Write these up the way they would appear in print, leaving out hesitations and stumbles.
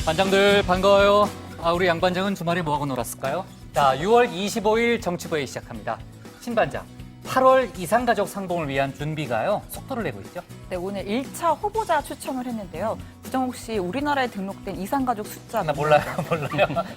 반장들 반가워요. 우리 양 반장은 주말에 뭐하고 놀았을까요? 자, 6월 25일 정치부회의 시작합니다. 신 반장, 8월 이상가족 상봉을 위한 준비가요, 속도를 내고 있죠? 네, 오늘 1차 후보자 추첨을 했는데요. 부정욱 씨, 우리나라에 등록된 이상가족 숫자 나 몰라요.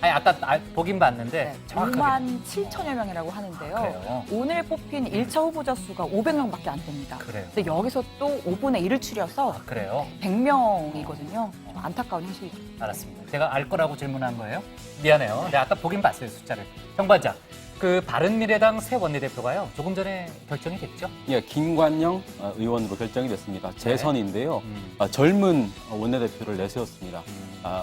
아니, 아까 보긴 봤는데 네, 정확하게. 5만 7천여 명이라고 하는데요. 그래요? 오늘 뽑힌 1차 후보자 수가 500명밖에 안 됩니다. 그래요. 근데 여기서 또 5분의 1을 추려서 그래요? 100명이거든요. 안타까운 현실이죠. 알았습니다. 제가 알 거라고 질문한 거예요? 미안해요. 내가 아까 보긴 봤어요, 숫자를. 정 반장, 그 바른미래당 새 원내대표가요, 조금 전에 결정이 됐죠? 예, 김관영 의원으로 결정이 됐습니다. 재선인데요. 네. 젊은 원내대표를 내세웠습니다.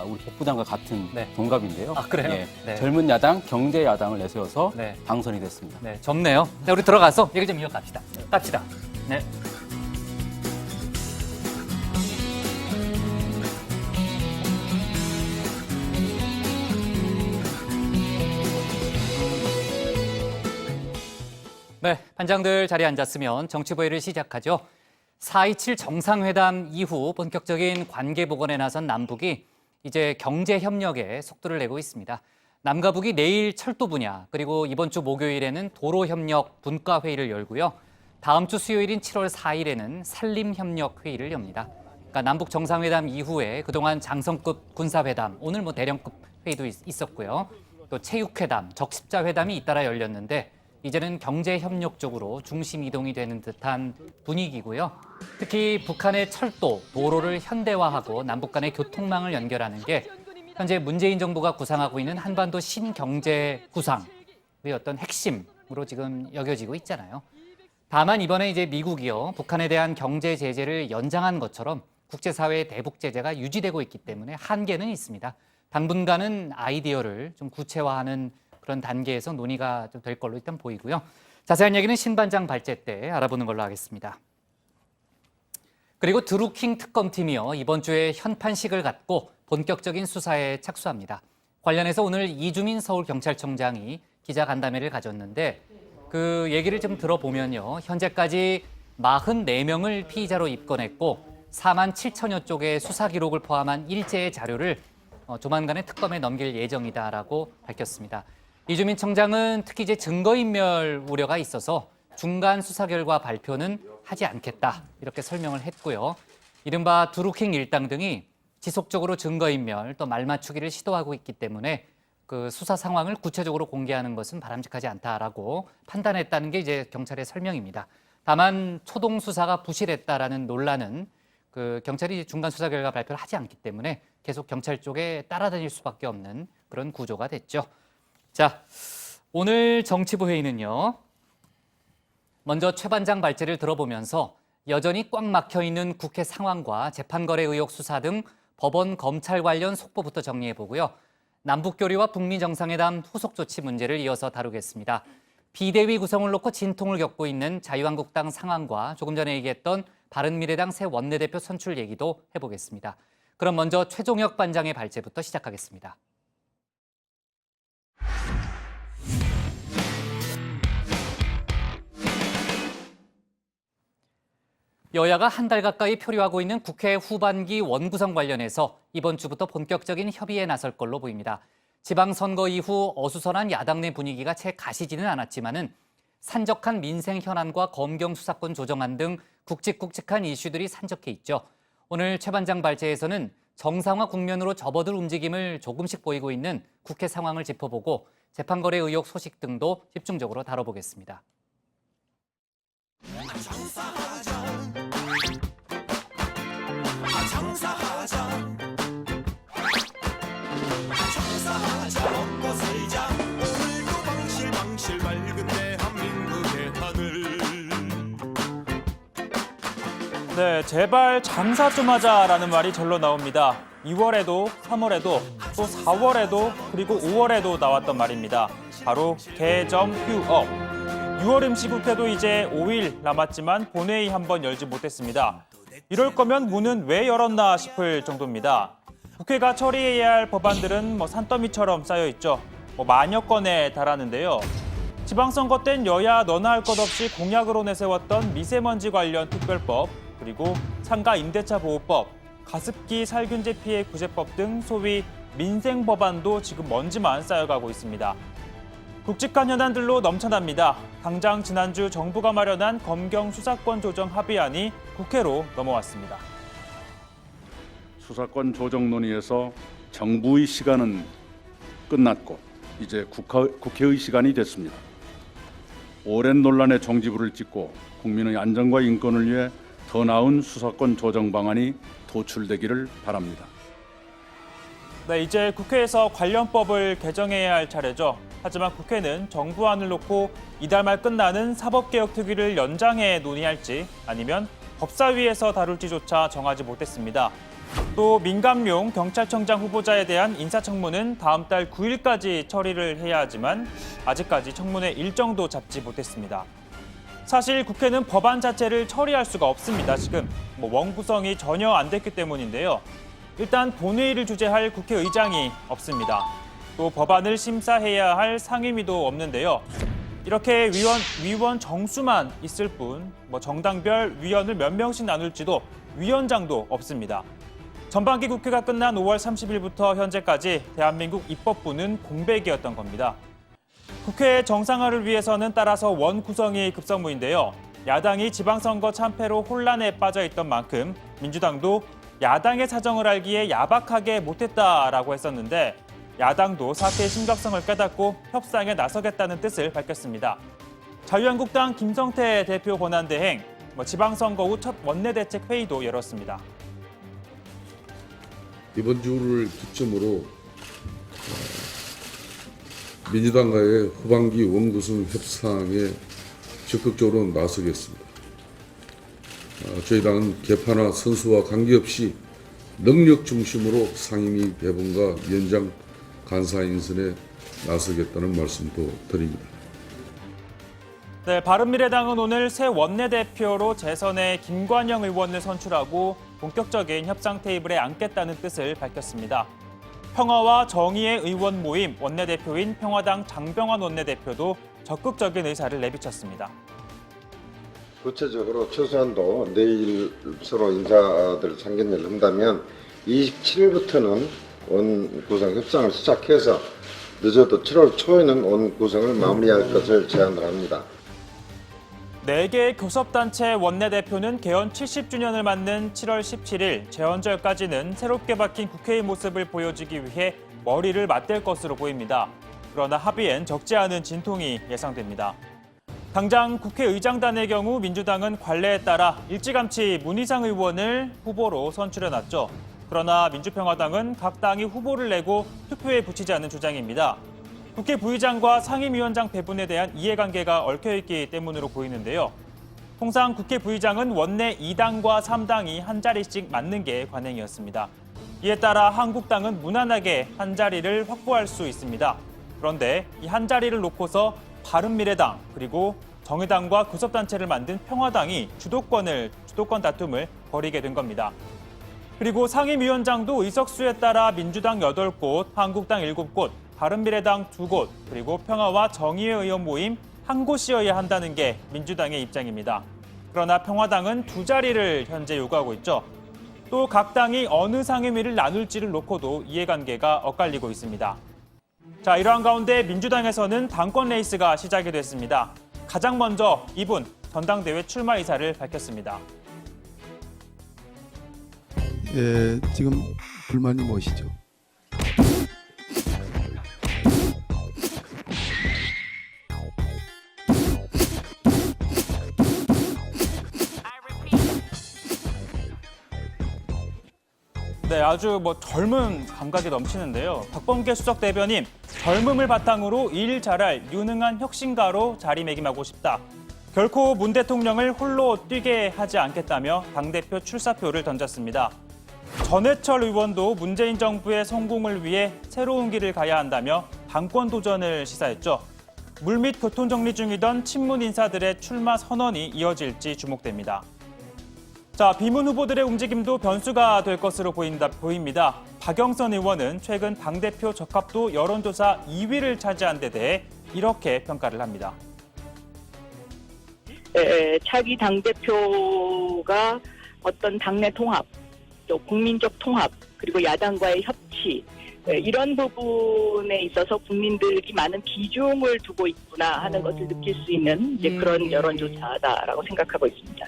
우리 복부장과 같은 네. 동갑인데요. 그래요? 예, 네. 젊은 야당, 경제 야당을 내세워서 네. 당선이 됐습니다. 네, 좋네요. 자, 우리 들어가서 얘기 좀 이어갑시다. 갑시다. 네. 네, 반장들 자리에 앉았으면 정치부회를 시작하죠. 4.27 정상회담 이후 본격적인 관계 복원에 나선 남북이 이제 경제 협력에 속도를 내고 있습니다. 남과 북이 내일 철도 분야, 그리고 이번 주 목요일에는 도로 협력 분과 회의를 열고요. 다음 주 수요일인 7월 4일에는 산림 협력 회의를 엽니다. 그러니까 남북 정상회담 이후에 그동안 장성급 군사회담, 오늘 뭐 대령급 회의도 있었고요. 또 체육회담, 적십자회담이 잇따라 열렸는데 이제는 경제협력 쪽으로 중심 이동이 되는 듯한 분위기고요. 특히 북한의 철도, 도로를 현대화하고 남북 간의 교통망을 연결하는 게 현재 문재인 정부가 구상하고 있는 한반도 신경제 구상의 어떤 핵심으로 지금 여겨지고 있잖아요. 다만 이번에 이제 미국이요, 북한에 대한 경제 제재를 연장한 것처럼 국제사회의 대북 제재가 유지되고 있기 때문에 한계는 있습니다. 당분간은 아이디어를 좀 구체화하는 그런 단계에서 논의가 좀 될 걸로 일단 보이고요. 자세한 얘기는 신 반장 발제 때 알아보는 걸로 하겠습니다. 그리고 드루킹 특검팀이요, 이번 주에 현판식을 갖고 본격적인 수사에 착수합니다. 관련해서 오늘 이주민 서울경찰청장이 기자간담회를 가졌는데 그 얘기를 좀 들어보면요, 현재까지 44명을 피의자로 입건했고 4만 7천여 쪽의 수사 기록을 포함한 일제의 자료를 조만간에 특검에 넘길 예정이다라고 밝혔습니다. 이주민 청장은 특히 이제 증거인멸 우려가 있어서 중간 수사 결과 발표는 하지 않겠다, 이렇게 설명을 했고요. 이른바 드루킹 일당 등이 지속적으로 증거인멸 또 말맞추기를 시도하고 있기 때문에 그 수사 상황을 구체적으로 공개하는 것은 바람직하지 않다라고 판단했다는 게 이제 경찰의 설명입니다. 다만 초동 수사가 부실했다라는 논란은 그 경찰이 중간 수사 결과 발표를 하지 않기 때문에 계속 경찰 쪽에 따라다닐 수밖에 없는 그런 구조가 됐죠. 자, 오늘 정치부 회의는요, 먼저 최 반장 발제를 들어보면서 여전히 꽉 막혀 있는 국회 상황과 재판거래 의혹 수사 등 법원, 검찰 관련 속보부터 정리해 보고요. 남북교류와 북미 정상회담 후속 조치 문제를 이어서 다루겠습니다. 비대위 구성을 놓고 진통을 겪고 있는 자유한국당 상황과 조금 전에 얘기했던 바른미래당 새 원내대표 선출 얘기도 해보겠습니다. 그럼 먼저 최종혁 반장의 발제부터 시작하겠습니다. 여야가 한 달 가까이 표류하고 있는 국회 후반기 원구성 관련해서 이번 주부터 본격적인 협의에 나설 걸로 보입니다. 지방선거 이후 어수선한 야당 내 분위기가 채 가시지는 않았지만은 산적한 민생 현안과 검경 수사권 조정안 등 굵직굵직한 이슈들이 산적해 있죠. 오늘 최 반장 발제에서는 정상화 국면으로 접어들 움직임을 조금씩 보이고 있는 국회 상황을 짚어보고 재판거래 의혹 소식 등도 집중적으로 다뤄보겠습니다. 네, 제발 장사 좀 하자라는 말이 절로 나옵니다. 2월에도, 3월에도, 또 4월에도, 그리고 5월에도 나왔던 말입니다. 바로 개점 휴업. 6월 임시국회도 이제 5일 남았지만 본회의 한번 열지 못했습니다. 이럴 거면 문은 왜 열었나 싶을 정도입니다. 국회가 처리해야 할 법안들은 산더미처럼 쌓여 있죠. 만여 건에 달하는데요. 지방선거 땐 여야 너나 할 것 없이 공약으로 내세웠던 미세먼지 관련 특별법, 그리고 상가 임대차 보호법, 가습기 살균제 피해 구제법 등 소위 민생 법안도 지금 먼지만 쌓여가고 있습니다. 굵직한 현안들로 넘쳐납니다. 당장 지난주 정부가 마련한 검경 수사권 조정 합의안이 국회로 넘어왔습니다. 수사권 조정 논의에서 정부의 시간은 끝났고 이제 국회의 시간이 됐습니다. 오랜 논란의 종지부를 찍고 국민의 안전과 인권을 위해 더 나은 수사권 조정 방안이 도출되기를 바랍니다. 네, 이제 국회에서 관련법을 개정해야 할 차례죠. 하지만 국회는 정부안을 놓고 이달 말 끝나는 사법개혁특위를 연장해 논의할지 아니면 법사위에서 다룰지조차 정하지 못했습니다. 또 민감용 경찰청장 후보자에 대한 인사청문은 다음 달 9일까지 처리를 해야 하지만 아직까지 청문회 일정도 잡지 못했습니다. 사실 국회는 법안 자체를 처리할 수가 없습니다. 지금 원구성이 전혀 안 됐기 때문인데요. 일단 본회의를 주재할 국회의장이 없습니다. 또 법안을 심사해야 할 상임위도 없는데요. 이렇게 위원 정수만 있을 뿐 정당별 위원을 몇 명씩 나눌지도 위원장도 없습니다. 전반기 국회가 끝난 5월 30일부터 현재까지 대한민국 입법부는 공백이었던 겁니다. 국회 정상화를 위해서는 따라서 원 구성이 급선무인데요. 야당이 지방선거 참패로 혼란에 빠져 있던 만큼 민주당도 야당의 사정을 알기에 야박하게 못했다라고 했었는데 야당도 사태의 심각성을 깨닫고 협상에 나서겠다는 뜻을 밝혔습니다. 자유한국당 김성태 대표 권한대행, 지방선거 후 첫 원내대책 회의도 열었습니다. 이번 주를 기점으로 민주당과의 후반기 원구성 협상에 적극적으로 나서겠습니다. 저희 당은 개파나 선수와 관계없이 능력 중심으로 상임위 배분과 위원장 간사 인선에 나서겠다는 말씀도 드립니다. 네, 바른미래당은 오늘 새 원내대표로 재선의 김관영 의원을 선출하고 본격적인 협상 테이블에 앉겠다는 뜻을 밝혔습니다. 평화와 정의의 의원 모임 원내대표인 평화당 장병환 원내대표도 적극적인 의사를 내비쳤습니다. 구체적으로 최소한도 내일 서로 인사들 상견례를 한다면 27일부터는 원구성 협상을 시작해서 늦어도 7월 초에는 원구성을 마무리할 것을 제안을 합니다. 4개의 교섭단체 원내대표는 개헌 70주년을 맞는 7월 17일 재헌절까지는 새롭게 바뀐 국회의 모습을 보여주기 위해 머리를 맞댈 것으로 보입니다. 그러나 합의엔 적지 않은 진통이 예상됩니다. 당장 국회의장단의 경우 민주당은 관례에 따라 일찌감치 문희상 의원을 후보로 선출해놨죠. 그러나 민주평화당은 각 당이 후보를 내고 투표에 붙이지 않는 주장입니다. 국회 부의장과 상임위원장 배분에 대한 이해관계가 얽혀있기 때문으로 보이는데요. 통상 국회 부의장은 원내 2당과 3당이 한 자리씩 맡는 게 관행이었습니다. 이에 따라 한국당은 무난하게 한 자리를 확보할 수 있습니다. 그런데 이 한 자리를 놓고서 바른미래당 그리고 정의당과 교섭단체를 만든 평화당이 주도권 다툼을 벌이게 된 겁니다. 그리고 상임위원장도 의석수에 따라 민주당 8곳, 한국당 7곳, 바른미래당 2곳, 그리고 평화와 정의의 의원 모임 1곳이어야 한다는 게 민주당의 입장입니다. 그러나 평화당은 2자리를 현재 요구하고 있죠. 또 각 당이 어느 상임위를 나눌지를 놓고도 이해관계가 엇갈리고 있습니다. 자, 이러한 가운데 민주당에서는 당권 레이스가 시작이 됐습니다. 가장 먼저 이분 전당대회 출마 의사를 밝혔습니다. 예, 지금 불만이 무엇이죠? 네, 아주 젊은 감각이 넘치는데요. 박범계 수석 대변인, 젊음을 바탕으로 일 잘할 유능한 혁신가로 자리매김하고 싶다. 결코 문 대통령을 홀로 뛰게 하지 않겠다며 당대표 출사표를 던졌습니다. 전해철 의원도 문재인 정부의 성공을 위해 새로운 길을 가야 한다며 당권 도전을 시사했죠. 물밑 교통 정리 중이던 친문 인사들의 출마 선언이 이어질지 주목됩니다. 자, 비문 후보들의 움직임도 변수가 될 것으로 보입니다. 박영선 의원은 최근 당대표 적합도 여론조사 2위를 차지한 데 대해 이렇게 평가를 합니다. 차기 당대표가 어떤 당내 통합, 또 국민적 통합, 그리고 야당과의 협치, 이런 부분에 있어서 국민들이 많은 비중을 두고 있구나 하는 것을 느낄 수 있는 이제 그런 여론조사다라고 생각하고 있습니다.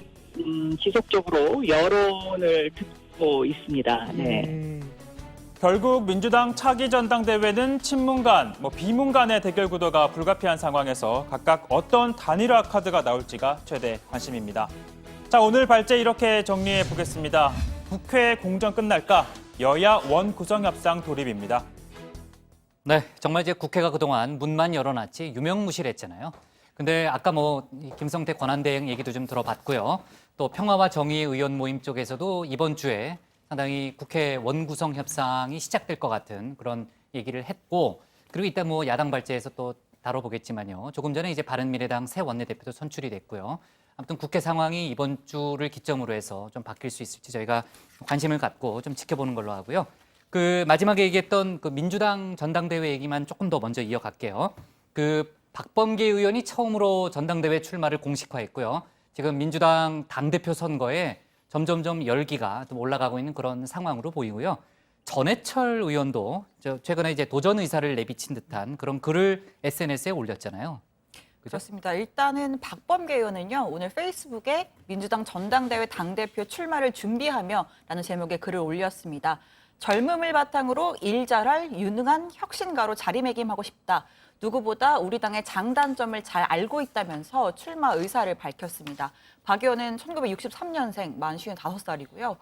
지속적으로 여론을 듣고 있습니다. 네. 결국 민주당 차기 전당대회는 친문 간, 비문 간의 대결 구도가 불가피한 상황에서 각각 어떤 단일화 카드가 나올지가 최대 관심입니다. 자, 오늘 발제 이렇게 정리해 보겠습니다. 국회 공정 끝날까? 여야 원구성 협상 돌입입니다. 네, 정말 이제 국회가 그동안 문만 열어놨지 유명무실했잖아요. 근데 아까 이 김성태 권한대행 얘기도 좀 들어봤고요. 또 평화와 정의 의원 모임 쪽에서도 이번 주에 상당히 국회 원구성 협상이 시작될 것 같은 그런 얘기를 했고, 그리고 이따 야당 발제에서 또 다뤄보겠지만요. 조금 전에 이제 바른미래당 새 원내대표도 선출이 됐고요. 아무튼 국회 상황이 이번 주를 기점으로 해서 좀 바뀔 수 있을지 저희가 관심을 갖고 좀 지켜보는 걸로 하고요. 그 마지막에 얘기했던 그 민주당 전당대회 얘기만 조금 더 먼저 이어갈게요. 그 박범계 의원이 처음으로 전당대회 출마를 공식화했고요. 지금 민주당 당대표 선거에 점점점 열기가 좀 올라가고 있는 그런 상황으로 보이고요. 전해철 의원도 최근에 이제 도전 의사를 내비친 듯한 그런 글을 SNS에 올렸잖아요. 그렇습니다. 일단은 박범계 의원은요, 오늘 페이스북에 민주당 전당대회 당대표 출마를 준비하며 라는 제목의 글을 올렸습니다. 젊음을 바탕으로 일 잘할 유능한 혁신가로 자리매김하고 싶다. 누구보다 우리 당의 장단점을 잘 알고 있다면서 출마 의사를 밝혔습니다. 박 의원은 1963년생, 만 55살이고요.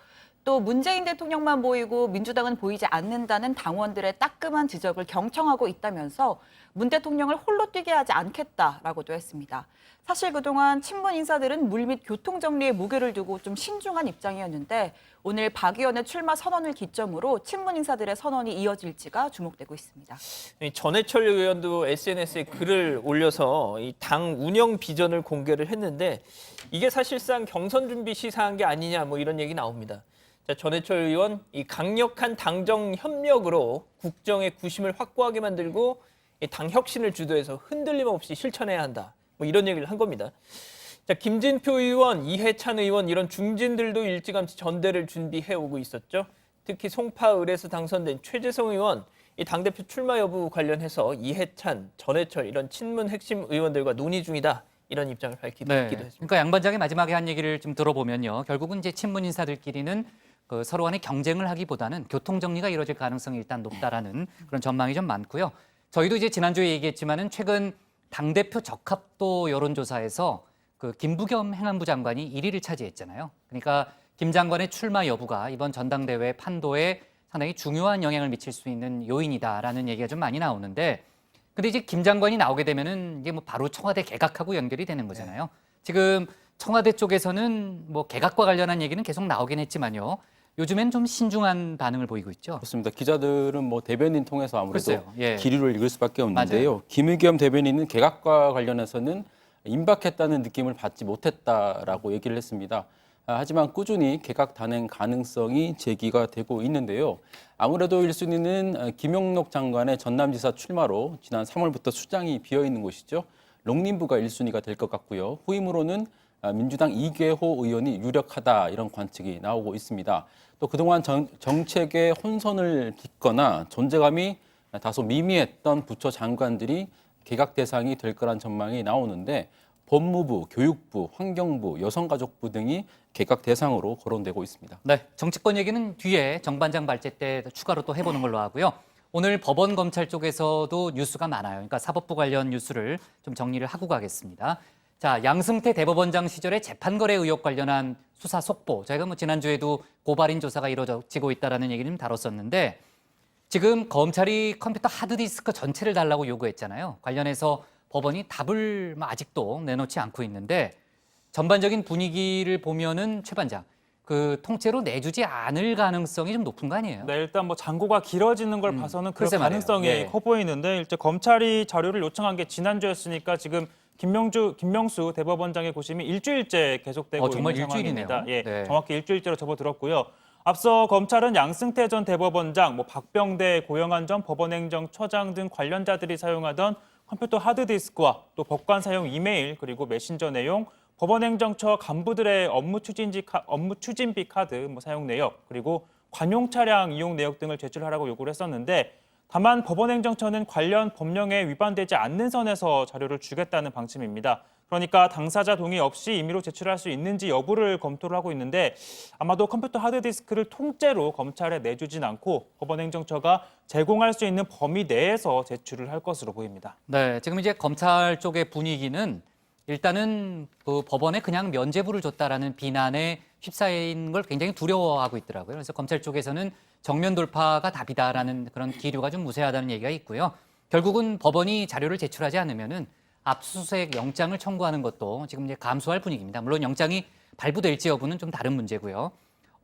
또 문재인 대통령만 보이고 민주당은 보이지 않는다는 당원들의 따끔한 지적을 경청하고 있다면서 문 대통령을 홀로 뛰게 하지 않겠다라고도 했습니다. 사실 그동안 친문 인사들은 물 및 교통 정리에 무게를 두고 좀 신중한 입장이었는데 오늘 박 의원의 출마 선언을 기점으로 친문 인사들의 선언이 이어질지가 주목되고 있습니다. 전해철 의원도 SNS에 글을 올려서 이 당 운영 비전을 공개를 했는데 이게 사실상 경선 준비 시사한 게 아니냐 이런 얘기 나옵니다. 자, 전해철 의원, 이 강력한 당정 협력으로 국정의 구심을 확고하게 만들고 이 당 혁신을 주도해서 흔들림 없이 실천해야 한다. 이런 얘기를 한 겁니다. 자, 김진표 의원, 이해찬 의원 이런 중진들도 일찌감치 전대를 준비해 오고 있었죠. 특히 송파을에서 당선된 최재성 의원, 이 당대표 출마 여부 관련해서 이해찬, 전해철 이런 친문 핵심 의원들과 논의 중이다. 이런 입장을 밝히기도 했습니다. 그러니까 양 반장이 마지막에 한 얘기를 좀 들어보면요. 결국은 이제 친문 인사들끼리는 그 서로 간에 경쟁을 하기보다는 교통 정리가 이루어질 가능성이 일단 높다라는 그런 전망이 좀 많고요. 저희도 이제 지난주에 얘기했지만은 최근 당대표 적합도 여론조사에서 그 김부겸 행안부 장관이 1위를 차지했잖아요. 그러니까 김 장관의 출마 여부가 이번 전당대회 판도에 상당히 중요한 영향을 미칠 수 있는 요인이다라는 얘기가 좀 많이 나오는데, 근데 이제 김 장관이 나오게 되면은 이게 바로 청와대 개각하고 연결이 되는 거잖아요. 지금 청와대 쪽에서는 개각과 관련한 얘기는 계속 나오긴 했지만요. 요즘엔 좀 신중한 반응을 보이고 있죠. 그렇습니다. 기자들은 대변인 통해서 아무래도 예. 기류를 읽을 수밖에 없는데요. 맞아요. 김의겸 대변인은 개각과 관련해서는 임박했다는 느낌을 받지 못했다라고 얘기를 했습니다. 하지만 꾸준히 개각 단행 가능성이 제기가 되고 있는데요. 아무래도 1순위는 김용록 장관의 전남지사 출마로 지난 3월부터 수장이 비어있는 곳이죠. 농림부가 1순위가 될 것 같고요. 후임으로는 민주당 이계호 의원이 유력하다 이런 관측이 나오고 있습니다. 또 그동안 정책에 혼선을 빚거나 존재감이 다소 미미했던 부처 장관들이 개각 대상이 될 거란 전망이 나오는데 법무부, 교육부, 환경부, 여성가족부 등이 개각 대상으로 거론되고 있습니다. 네, 정치권 얘기는 뒤에 정반장 발제 때 추가로 또 해보는 걸로 하고요. 오늘 법원 검찰 쪽에서도 뉴스가 많아요. 그러니까 사법부 관련 뉴스를 좀 정리를 하고 가겠습니다. 자, 양승태 대법원장 시절의 재판거래 의혹 관련한 수사 속보. 저희가 지난주에도 고발인 조사가 이루어지고 있다는 얘기를 좀 다뤘었는데 지금 검찰이 컴퓨터 하드디스크 전체를 달라고 요구했잖아요. 관련해서 법원이 답을 아직도 내놓지 않고 있는데 전반적인 분위기를 보면은 최 반장, 그 통째로 내주지 않을 가능성이 좀 높은 거 아니에요? 네, 일단 장고가 길어지는 걸 봐서는 그럴 글쎄 말이에요. 가능성이 예. 커 보이는데 일단 검찰이 자료를 요청한 게 지난주였으니까 지금 김명수 대법원장의 고심이 일주일째 계속되고 정말 있는 일주일이네요. 상황입니다. 예, 네. 정확히 일주일째로 접어들었고요. 앞서 검찰은 양승태 전 대법원장, 박병대, 고영한 전 법원행정처장 등 관련자들이 사용하던 컴퓨터 하드디스크와 또 법관 사용 이메일 그리고 메신저 내용, 법원행정처 간부들의 업무 추진비 카드 사용 내역, 그리고 관용 차량 이용 내역 등을 제출하라고 요구를 했었는데, 다만 법원행정처는 관련 법령에 위반되지 않는 선에서 자료를 주겠다는 방침입니다. 그러니까 당사자 동의 없이 임의로 제출할 수 있는지 여부를 검토를 하고 있는데, 아마도 컴퓨터 하드디스크를 통째로 검찰에 내주진 않고 법원행정처가 제공할 수 있는 범위 내에서 제출을 할 것으로 보입니다. 네, 지금 이제 검찰 쪽의 분위기는 일단은 그 법원에 그냥 면죄부를 줬다라는 비난에 휩싸인 걸 굉장히 두려워하고 있더라고요. 그래서 검찰 쪽에서는 정면 돌파가 답이다라는 그런 기류가 좀 무색하다는 얘기가 있고요. 결국은 법원이 자료를 제출하지 않으면은 압수수색 영장을 청구하는 것도 지금 이제 감수할 분위기입니다. 물론 영장이 발부될지 여부는 좀 다른 문제고요.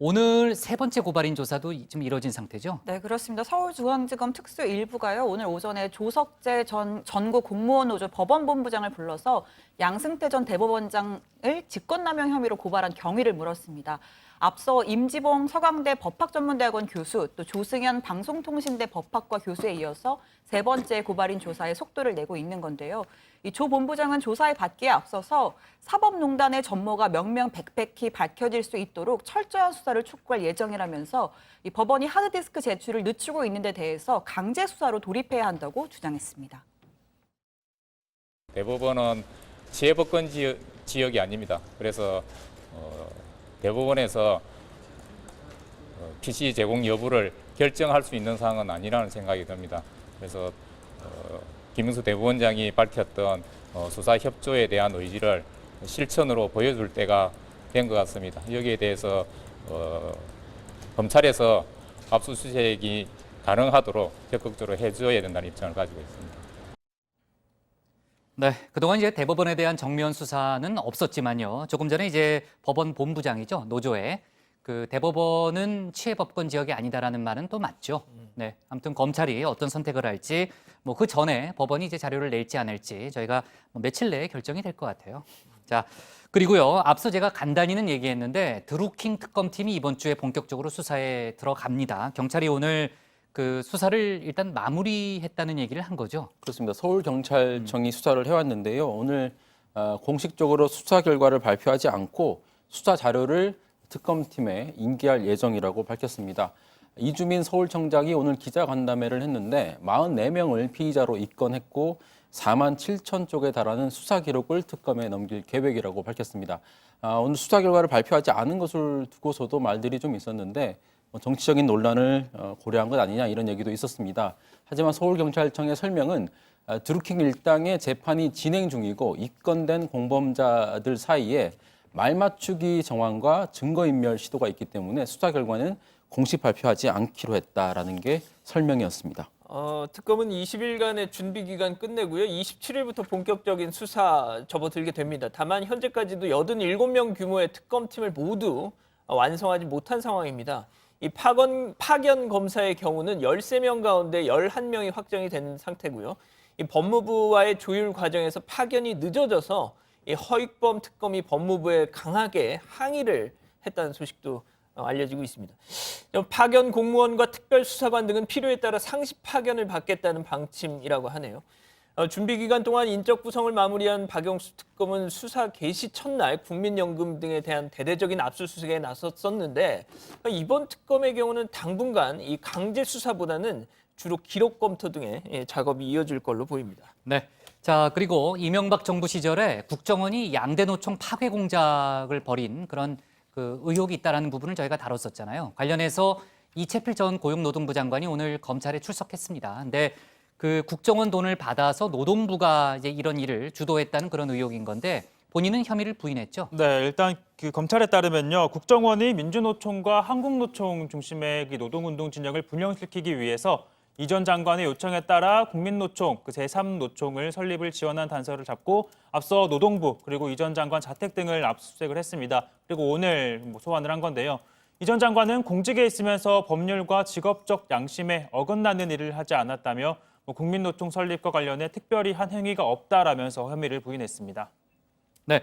오늘 세 번째 고발인 조사도 지금 이뤄진 상태죠? 네, 그렇습니다. 서울중앙지검 특수 1부가요. 오늘 오전에 조석재 전국 공무원 노조 법원본부장을 불러서 양승태 전 대법원장을 직권남용 혐의로 고발한 경위를 물었습니다. 앞서 임지봉 서강대 법학전문대학원 교수, 또 조승현 방송통신대 법학과 교수에 이어서 세 번째 고발인 조사에 속도를 내고 있는 건데요. 이 조 본부장은 조사에 받기에 앞서서 사법농단의 전모가 명명백백히 밝혀질 수 있도록 철저한 수사를 촉구할 예정이라면서 이 법원이 하드디스크 제출을 늦추고 있는 데 대해서 강제 수사로 돌입해야 한다고 주장했습니다. 대법원은 지혜법권 지역이 아닙니다. 그래서 대법원에서 PC 제공 여부를 결정할 수 있는 사항은 아니라는 생각이 듭니다. 그래서 김문수 대법원장이 밝혔던 수사 협조에 대한 의지를 실천으로 보여줄 때가 된 것 같습니다. 여기에 대해서 검찰에서 압수수색이 가능하도록 적극적으로 해줘야 된다는 입장을 가지고 있습니다. 네, 그동안 이제 대법원에 대한 정면 수사는 없었지만요. 조금 전에 이제 법원 본부장이죠, 노조의 그 대법원은 치해법권 지역이 아니다라는 말은 또 맞죠. 네, 아무튼 검찰이 어떤 선택을 할지 뭐 그 전에 법원이 이제 자료를 낼지 안 낼지 저희가 며칠 내에 결정이 될 것 같아요. 자, 그리고요, 앞서 제가 간단히는 얘기했는데 드루킹 특검팀이 이번 주에 본격적으로 수사에 들어갑니다. 경찰이 오늘 그 수사를 일단 마무리했다는 얘기를 한 거죠. 그렇습니다. 서울경찰청이 수사를 해왔는데요. 오늘 공식적으로 수사 결과를 발표하지 않고 수사 자료를 특검팀에 인계할 예정이라고 밝혔습니다. 이주민 서울청장이 오늘 기자간담회를 했는데 44명을 피의자로 입건했고 4만 7천 쪽에 달하는 수사 기록을 특검에 넘길 계획이라고 밝혔습니다. 오늘 수사 결과를 발표하지 않은 것을 두고서도 말들이 좀 있었는데 정치적인 논란을 고려한 것 아니냐 이런 얘기도 있었습니다. 하지만 서울경찰청의 설명은 드루킹 일당의 재판이 진행 중이고 입건된 공범자들 사이에 말맞추기 정황과 증거인멸 시도가 있기 때문에 수사 결과는 공식 발표하지 않기로 했다라는 게 설명이었습니다. 특검은 20일간의 준비 기간 끝내고요. 27일부터 본격적인 수사 접어들게 됩니다. 다만 현재까지도 87명 규모의 특검팀을 모두 완성하지 못한 상황입니다. 이 파견 검사의 경우는 13명 가운데 11명이 확정이 된 상태고요. 이 법무부와의 조율 과정에서 파견이 늦어져서 이 허익범 특검이 법무부에 강하게 항의를 했다는 소식도 알려지고 있습니다. 파견 공무원과 특별수사관 등은 필요에 따라 상시 파견을 받겠다는 방침이라고 하네요. 준비 기간 동안 인적 구성을 마무리한 박영수 특검은 수사 개시 첫날 국민연금 등에 대한 대대적인 압수수색에 나섰었는데 이번 특검의 경우는 당분간 이 강제 수사보다는 주로 기록 검토 등의 작업이 이어질 걸로 보입니다. 네. 자, 그리고 이명박 정부 시절에 국정원이 양대 노총 파괴 공작을 벌인 그런 그 의혹이 있다라는 부분을 저희가 다뤘었잖아요. 관련해서 이채필 전 고용노동부 장관이 오늘 검찰에 출석했습니다. 근데 그 국정원 돈을 받아서 노동부가 이제 이런 일을 주도했다는 그런 의혹인 건데 본인은 혐의를 부인했죠. 네, 일단 그 검찰에 따르면요, 국정원이 민주노총과 한국노총 중심의 그 노동운동 진영을 분열시키기 위해서 이 전 장관의 요청에 따라 국민노총, 그 제3노총을 설립을 지원한 단서를 잡고 앞서 노동부 그리고 이 전 장관 자택 등을 압수수색을 했습니다. 그리고 오늘 소환을 한 건데요. 이 전 장관은 공직에 있으면서 법률과 직업적 양심에 어긋나는 일을 하지 않았다며 국민노총 설립과 관련해 특별히 한 행위가 없다라면서 혐의를 부인했습니다. 네,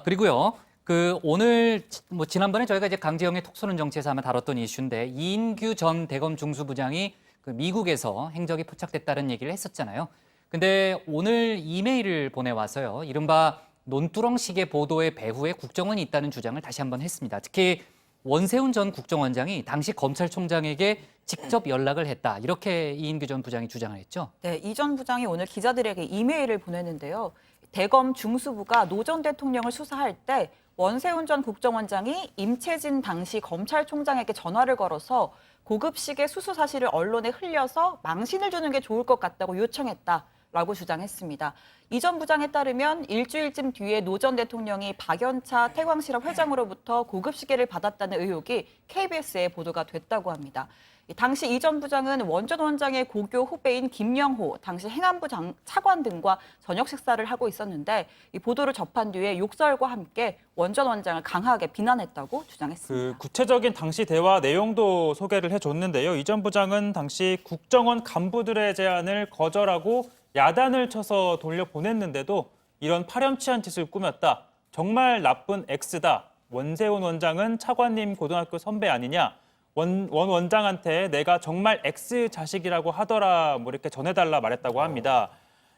그리고요. 그 오늘 지난번에 저희가 이제 강제형의 톡 쏘는 정치에서 한번 다뤘던 이슈인데 이인규 전 대검 중수부장이 그 미국에서 행적이 포착됐다는 얘기를 했었잖아요. 근데 오늘 이메일을 보내와서요. 이른바 논두렁식의 보도의 배후에 국정원이 있다는 주장을 다시 한번 했습니다. 특히 원세훈 전 국정원장이 당시 검찰총장에게 직접 연락을 했다. 이렇게 이인규 전 부장이 주장을 했죠. 네, 이 전 부장이 오늘 기자들에게 이메일을 보냈는데요. 대검 중수부가 노 전 대통령을 수사할 때 원세훈 전 국정원장이 임채진 당시 검찰총장에게 전화를 걸어서 고급식의 수수 사실을 언론에 흘려서 망신을 주는 게 좋을 것 같다고 요청했다라고 주장했습니다. 이 전 부장에 따르면 일주일쯤 뒤에 노 전 대통령이 박연차 태광실업 회장으로부터 고급시계를 받았다는 의혹이 KBS에 보도가 됐다고 합니다. 당시 이 전 부장은 원 전 원장의 고교 후배인 김영호 당시 행안부 차관 등과 저녁 식사를 하고 있었는데 이 보도를 접한 뒤에 욕설과 함께 원 전 원장을 강하게 비난했다고 주장했습니다. 구체적인 당시 대화 내용도 소개를 해줬는데요. 이 전 부장은 당시 국정원 간부들의 제안을 거절하고 야단을 쳐서 돌려보냈는데도 이런 파렴치한 짓을 꾸몄다. 정말 나쁜 X다. 원세훈 원장은 차관님 고등학교 선배 아니냐. 원 원장한테 내가 정말 X 자식이라고 하더라 뭐 이렇게 전해달라 말했다고 합니다.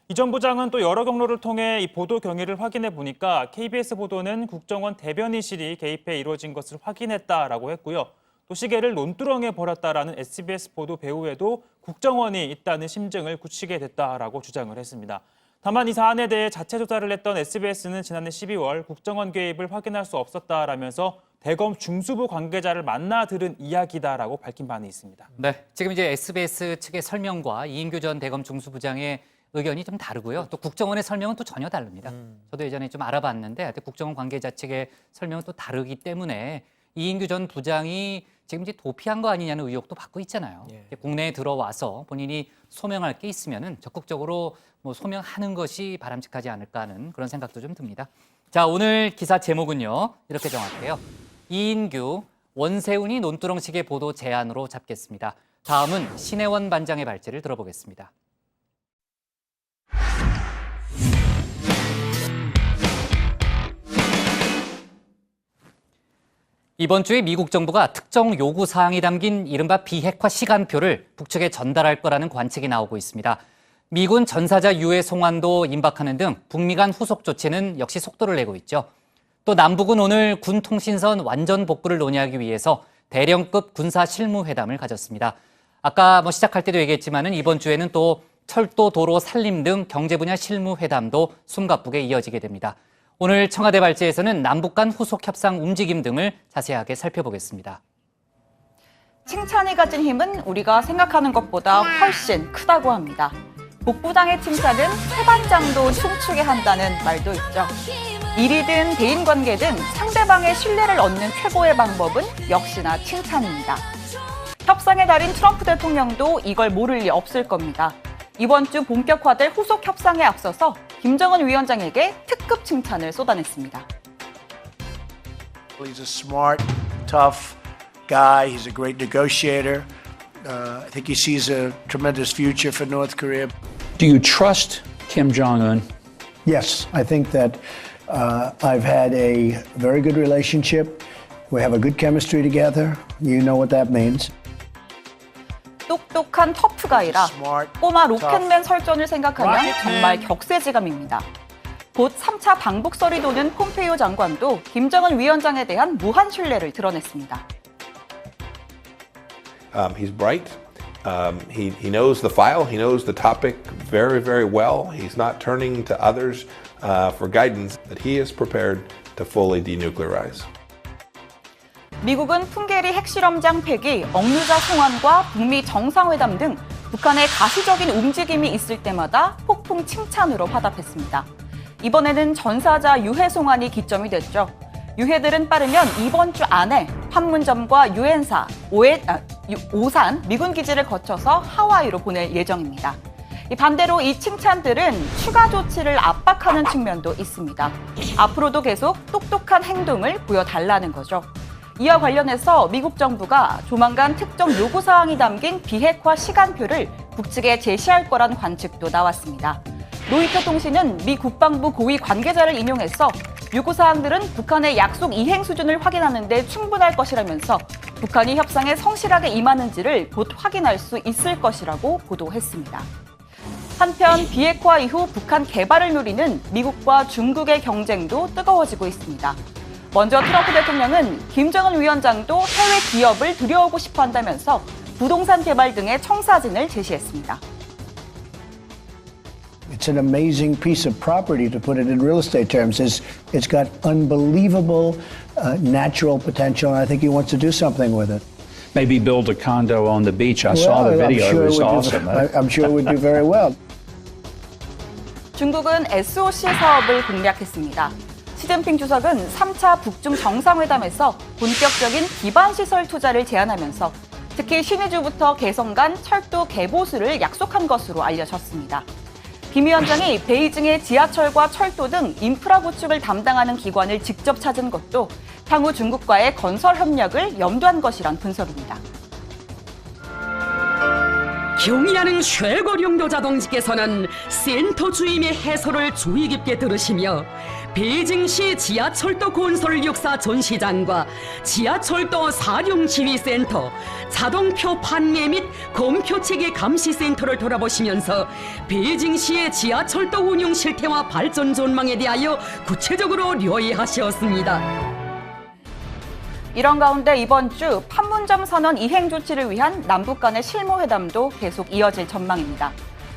이 전 부장은 또 여러 경로를 통해 이 보도 경위를 확인해 보니까 KBS 보도는 국정원 대변인실이 개입해 이루어진 것을 확인했다라고 했고요. 또 시계를 논두렁에 버렸다라는 SBS 보도 배후에도 국정원이 있다는 심증을 굳히게 됐다라고 주장을 했습니다. 다만 이 사안에 대해 자체 조사를 했던 SBS는 지난해 12월 국정원 개입을 확인할 수 없었다라면서 대검 중수부 관계자를 만나 들은 이야기다라고 밝힌 바는 있습니다. 네, 지금 이제 SBS 측의 설명과 이인규 전 대검 중수부장의 의견이 좀 다르고요. 또 국정원의 설명은 또 전혀 다릅니다. 저도 예전에 좀 알아봤는데 국정원 관계자 측의 설명은 또 다르기 때문에 이인규 전 부장이 지금 이제 도피한 거 아니냐는 의혹도 받고 있잖아요. 국내에 들어와서 본인이 소명할 게 있으면은 적극적으로 뭐 소명하는 것이 바람직하지 않을까 하는 그런 생각도 좀 듭니다. 자, 오늘 기사 제목은요. 이렇게 정할게요. 이인규, 원세훈이 논두렁식의 보도 제안으로 잡겠습니다. 다음은 신혜원 반장의 발제를 들어보겠습니다. 이번 주에 미국 정부가 특정 요구 사항이 담긴 이른바 비핵화 시간표를 북측에 전달할 거라는 관측이 나오고 있습니다. 미군 전사자 유해 송환도 임박하는 등 북미 간 후속 조치는 역시 속도를 내고 있죠. 또 남북은 오늘 군 통신선 완전 복구를 논의하기 위해서 대령급 군사 실무회담을 가졌습니다. 아까 시작할 때도 얘기했지만은 이번 주에는 또 철도, 도로, 산림 등 경제 분야 실무회담도 숨가쁘게 이어지게 됩니다. 오늘 청와대 발제에서는 남북 간 후속 협상 움직임 등을 자세하게 살펴보겠습니다. 칭찬이 가진 힘은 우리가 생각하는 것보다 훨씬 크다고 합니다. 복부당의 칭찬은 해반장도 춤추게 한다는 말도 있죠. 일이든 대인관계든 상대방의 신뢰를 얻는 최고의 방법은 역시나 칭찬입니다. 협상의 달인 트럼프 대통령도 이걸 모를 리 없을 겁니다. 이번 주 본격화될 후속 협상에 앞서서 김정은 위원장에게 특급 칭찬을 쏟아냈습니다. He's a smart, tough guy. He's a great negotiator. I think he sees a tremendous future for North Korea. Do you trust Kim Jong-un? Yes, I think that I've had a very good relationship. We have a good chemistry together. You know what that means. 똑똑한 터프가이라 꼬마 로켓맨 설전을 생각하면 정말 격세지감입니다. 곧 3차 방북설이 도는 폼페이오 장관도 김정은 위원장에 대한 무한 신뢰를 드러냈습니다. He's bright. He knows the file. He knows the topic very, very well. He's not turning to others for guidance. That he is prepared to fully denuclearize. 미국은 풍계리 핵실험장 폐기, 억류자 송환과 북미 정상회담 등 북한의 가시적인 움직임이 있을 때마다 폭풍 칭찬으로 화답했습니다. 이번에는 전사자 유해 송환이 기점이 됐죠. 유해들은 빠르면 이번 주 안에 판문점과 유엔사, 오산 미군 기지를 거쳐서 하와이로 보낼 예정입니다. 반대로 이 칭찬들은 추가 조치를 압박하는 측면도 있습니다. 앞으로도 계속 똑똑한 행동을 보여달라는 거죠. 이와 관련해서 미국 정부가 조만간 특정 요구사항이 담긴 비핵화 시간표를 북측에 제시할 거란 관측도 나왔습니다. 로이터 통신은 미 국방부 고위 관계자를 인용해서 요구사항들은 북한의 약속 이행 수준을 확인하는 데 충분할 것이라면서 북한이 협상에 성실하게 임하는지를 곧 확인할 수 있을 것이라고 보도했습니다. 한편 비핵화 이후 북한 개발을 노리는 미국과 중국의 경쟁도 뜨거워지고 있습니다. 먼저 트럼프 대통령은 김정은 위원장도 해외 기업을 들여오고 싶어 한다면서 부동산 개발 등의 청사진을 제시했습니다. It's an amazing piece of property, to put it in real estate terms. It's got unbelievable natural potential, and I think he wants to do something with it. Maybe build a condo on the beach. I saw the video. It was awesome. I'm sure it would do very well. 중국은 SOC 사업을 공략했습니다. 시진핑 주석은 3차 북중 정상회담에서 본격적인 기반시설 투자를 제안하면서 특히 신의주부터 개성 간 철도 개보수를 약속한 것으로 알려졌습니다. 김 위원장이 베이징의 지하철과 철도 등 인프라 구축을 담당하는 기관을 직접 찾은 것도 향후 중국과의 건설 협력을 염두한 것이란 분석입니다. 경의하는 쉐거룡도 자동직께서는 센터 주임의 해설을 주의 깊게 들으시며 베이징시 지하철도 건설 역사 전시장과 지하철도 사령지휘센터, 자동표 판매 및 검표체계 감시센터를 돌아보시면서 베이징시의 지하철도 운영 실태와 발전 전망에 대하여 구체적으로 료해하셨습니다. 이런 가운데 이번 주 판문점 선언 이행 조치를 위한 남북 간의 실무회담도 계속 이어질 전망입니다.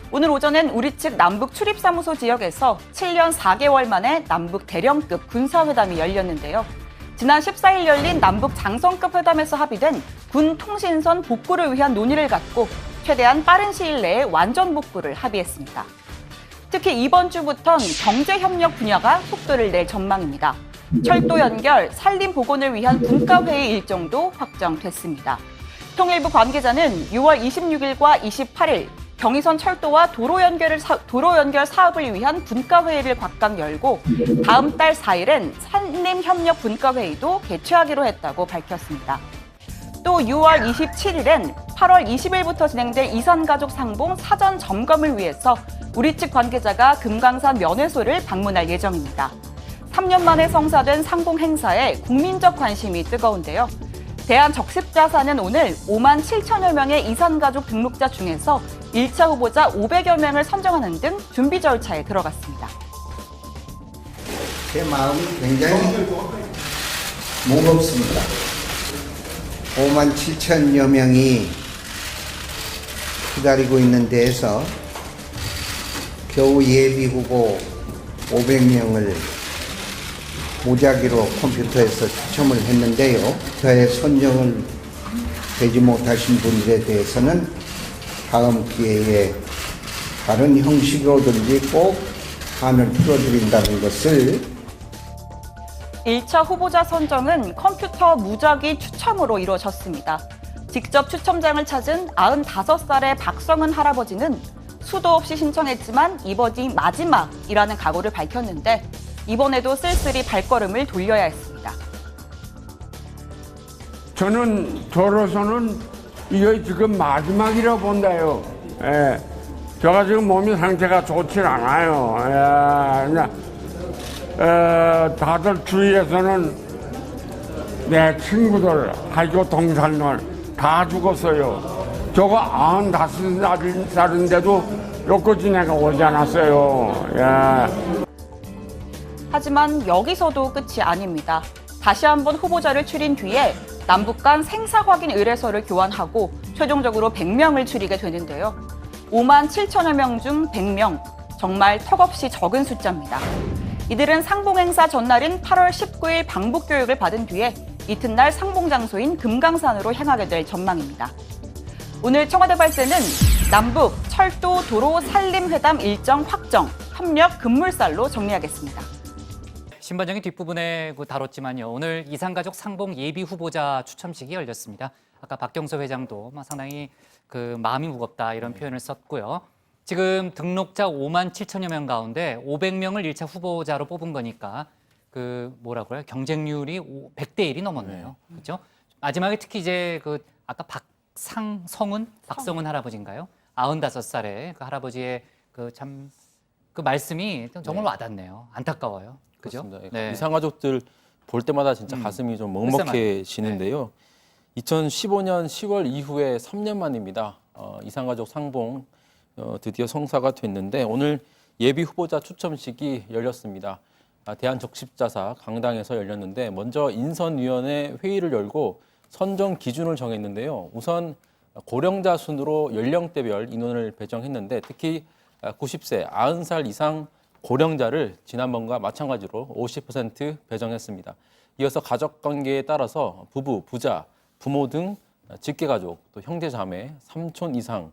오늘 오전엔 우리 측 남북 출입사무소 지역에서 7년 4개월 만에 남북 대령급 군사회담이 열렸는데요. 지난 14일 열린 남북 장성급 회담에서 합의된 군 통신선 복구를 위한 논의를 갖고 최대한 빠른 시일 내에 완전 복구를 합의했습니다. 특히 이번 주부턴 경제협력 분야가 속도를 낼 전망입니다. 철도 연결, 산림 복원을 위한 분과회의 일정도 확정됐습니다. 통일부 관계자는 6월 26일과 28일 경의선 철도와 도로 연결 사업을 위한 분과회의를 각각 열고 다음 달 4일엔 산림협력 분과회의도 개최하기로 했다고 밝혔습니다. 또 6월 27일엔 8월 20일부터 진행될 이산가족 상봉 사전 점검을 위해서 우리 측 관계자가 금강산 면회소를 방문할 예정입니다. 3년 만에 성사된 상봉 행사에 국민적 관심이 뜨거운데요. 대한적십자사는 오늘 5만 7천여 명의 이산가족 등록자 중에서 1차 후보자 500여 명을 선정하는 등 준비 절차에 들어갔습니다. 제 마음이 굉장히 무겁습니다. 5만 7천여 명이 기다리고 있는 데에서 겨우 예비 후보 500명을 무작위로 컴퓨터에서 추첨을 했는데요. 저의 선정을 되지 못하신 분들에 대해서는 다음 기회에 다른 형식으로든지 꼭 한을 풀어드린다는 것을. 1차 후보자 선정은 컴퓨터 무작위 추첨으로 이루어졌습니다. 직접 추첨장을 찾은 95살의 박성은 할아버지는 수도 없이 신청했지만 이번이 마지막이라는 각오를 밝혔는데 이번에도 쓸쓸히 발걸음을 돌려야 했습니다. 저는 저로서는 이게 지금 마지막이라고 본다요. 예. 제가 지금 몸이 상태가 좋질 않아요. 다들 주위에서는 내 친구들, 학교 동생들 다 죽었어요. 저거 95살인데도 여기까지 내가 오지 않았어요. 예. 하지만 여기서도 끝이 아닙니다. 다시 한번 후보자를 추린 뒤에 남북 간 생사 확인 의뢰서를 교환하고 최종적으로 100명을 추리게 되는데요. 5만 7천여 명 중 100명, 정말 턱없이 적은 숫자입니다. 이들은 상봉 행사 전날인 8월 19일 방북 교육을 받은 뒤에 이튿날 상봉 장소인 금강산으로 향하게 될 전망입니다. 오늘 청와대 발제는 남북 철도 도로 산림 회담 일정 확정, 협력 급물살로 정리하겠습니다. 신반장이 뒷부분에 다뤘지만요. 오늘 이산가족 상봉 예비 후보자 추첨식이 열렸습니다. 아까 박경서 회장도 상당히 마음이 무겁다 이런 표현을 썼고요. 지금 등록자 5만 7천여 명 가운데 500명을 1차 후보자로 뽑은 거니까 뭐라고요? 경쟁률이 100대 1이 넘었네요. 그렇죠? 마지막에 특히 이제 아까 박성은 할아버지인가요? 95살의 그 할아버지의 그 말씀이 정말 와닿네요. 안타까워요. 그죠? 네. 이산가족들 볼 때마다 진짜 가슴이 좀 먹먹해지는데요. 2015년 10월 이후에 3년 만입니다. 이산가족 상봉 드디어 성사가 됐는데 오늘 예비 후보자 추첨식이 열렸습니다. 대한적십자사 강당에서 열렸는데 먼저 인선위원회 회의를 열고 선정 기준을 정했는데요. 우선 고령자 순으로 연령대별 인원을 배정했는데 특히 90세, 90살 이상 고령자를 지난번과 마찬가지로 50% 배정했습니다. 이어서 가족관계에 따라서 부부, 부자, 부모 등 직계가족, 또 형제자매, 삼촌 이상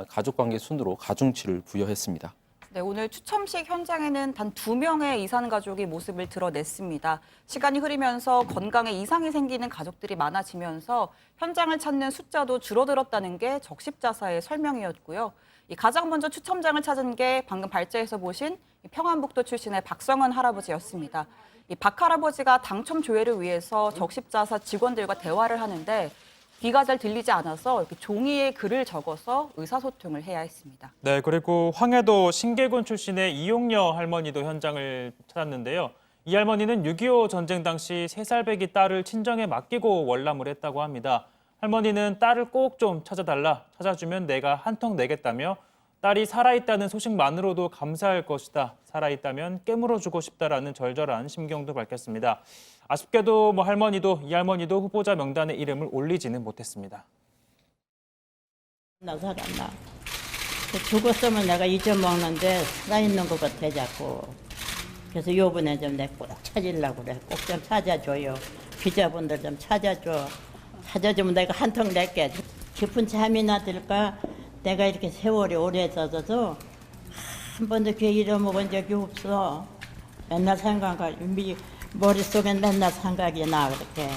가족관계 순으로 가중치를 부여했습니다. 네, 오늘 추첨식 현장에는 단 2명의 이산 가족이 모습을 드러냈습니다. 시간이 흐르면서 건강에 이상이 생기는 가족들이 많아지면서 현장을 찾는 숫자도 줄어들었다는 게 적십자사의 설명이었고요. 가장 먼저 추첨장을 찾은 게 방금 발제에서 보신 평안북도 출신의 박성은 할아버지였습니다. 박 할아버지가 당첨 조회를 위해서 적십자사 직원들과 대화를 하는데 귀가 잘 들리지 않아서 이렇게 종이에 글을 적어서 의사소통을 해야 했습니다. 네, 그리고 황해도 신계군 출신의 이용녀 할머니도 현장을 찾았는데요. 이 할머니는 6.25 전쟁 당시 3살배기 딸을 친정에 맡기고 월남을 했다고 합니다. 할머니는 딸을 꼭 좀 찾아달라, 찾아주면 내가 한턱 내겠다며 딸이 살아있다는 소식만으로도 감사할 것이다. 살아있다면 깨물어주고 싶다라는 절절한 심경도 밝혔습니다. 아쉽게도 이 할머니도 후보자 명단에 이름을 올리지는 못했습니다. 나 살았나? 죽었으면 내가 잊어먹는데 살아있는 것 같아 자꾸. 그래서 요번에 좀 내 꼭 찾으려고 그래. 꼭 좀 찾아줘요. 기자분들 좀 찾아줘. 찾아주면 내가 한턱 낼게. 깊은 잠이나 들까? 내가 이렇게 세월이 오래 있어서 한 번도 걔 잃어먹은 적이 없어. 맨날 머릿속에 맨날 생각이 나 그렇게.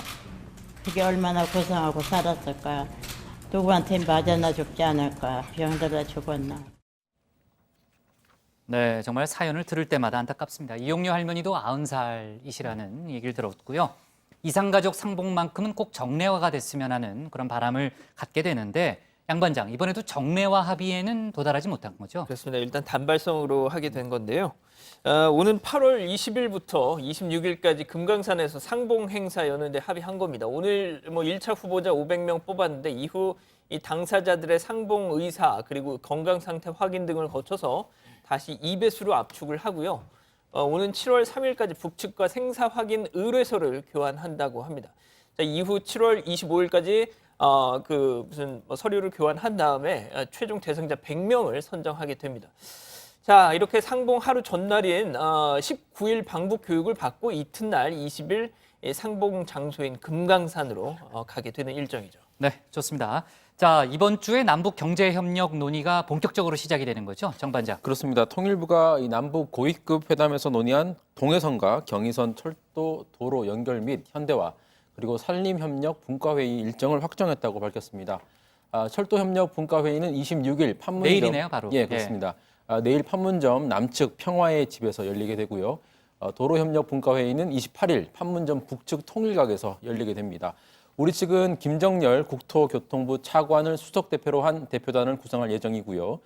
그게 얼마나 고생하고 살았을까. 누구한테 맞았나 죽지 않을까. 병들어 죽었나. 네, 정말 사연을 들을 때마다 안타깝습니다. 이용녀 할머니도 90살이시라는 얘기를 들었고요. 이상가족 상봉만큼은 꼭 정례화가 됐으면 하는 그런 바람을 갖게 되는데 양 반장, 이번에도 정례화 합의에는 도달하지 못한 거죠? 그렇습니다. 일단 단발성으로 하게 된 건데요. 오는 8월 20일부터 26일까지 금강산에서 상봉 행사 여는데 합의한 겁니다. 오늘 1차 후보자 500명 뽑았는데 이후 이 당사자들의 상봉 의사 그리고 건강 상태 확인 등을 거쳐서 다시 2배수로 압축을 하고요. 오는 7월 3일까지 북측과 생사 확인 의뢰서를 교환한다고 합니다. 자, 이후 7월 25일까지 서류를 교환한 다음에 최종 대상자 100명을 선정하게 됩니다. 자, 이렇게 상봉 하루 전날인 19일 방북 교육을 받고 이튿날 20일 상봉 장소인 금강산으로 가게 되는 일정이죠. 네, 좋습니다. 자, 이번 주에 남북 경제협력 논의가 본격적으로 시작이 되는 거죠, 정 반장? 그렇습니다. 통일부가 이 남북 고위급 회담에서 논의한 동해선과 경의선 철도 도로 연결 및 현대화 그리고 산림협력 분과회의 일정을 확정했다고 밝혔습니다. 철도협력 분과회의는 26일 판문점 내일이네요, 바로. 예, 그렇습니다. 내일 판문점 남측 평화의 집에서 열리게 되고요. 도로협력 분과회의는 28일 판문점 북측 통일각에서 열리게 됩니다. 우리 측은 김정열 국토교통부 차관을 수석 대표로 한 대표단을 구성할 예정이고요.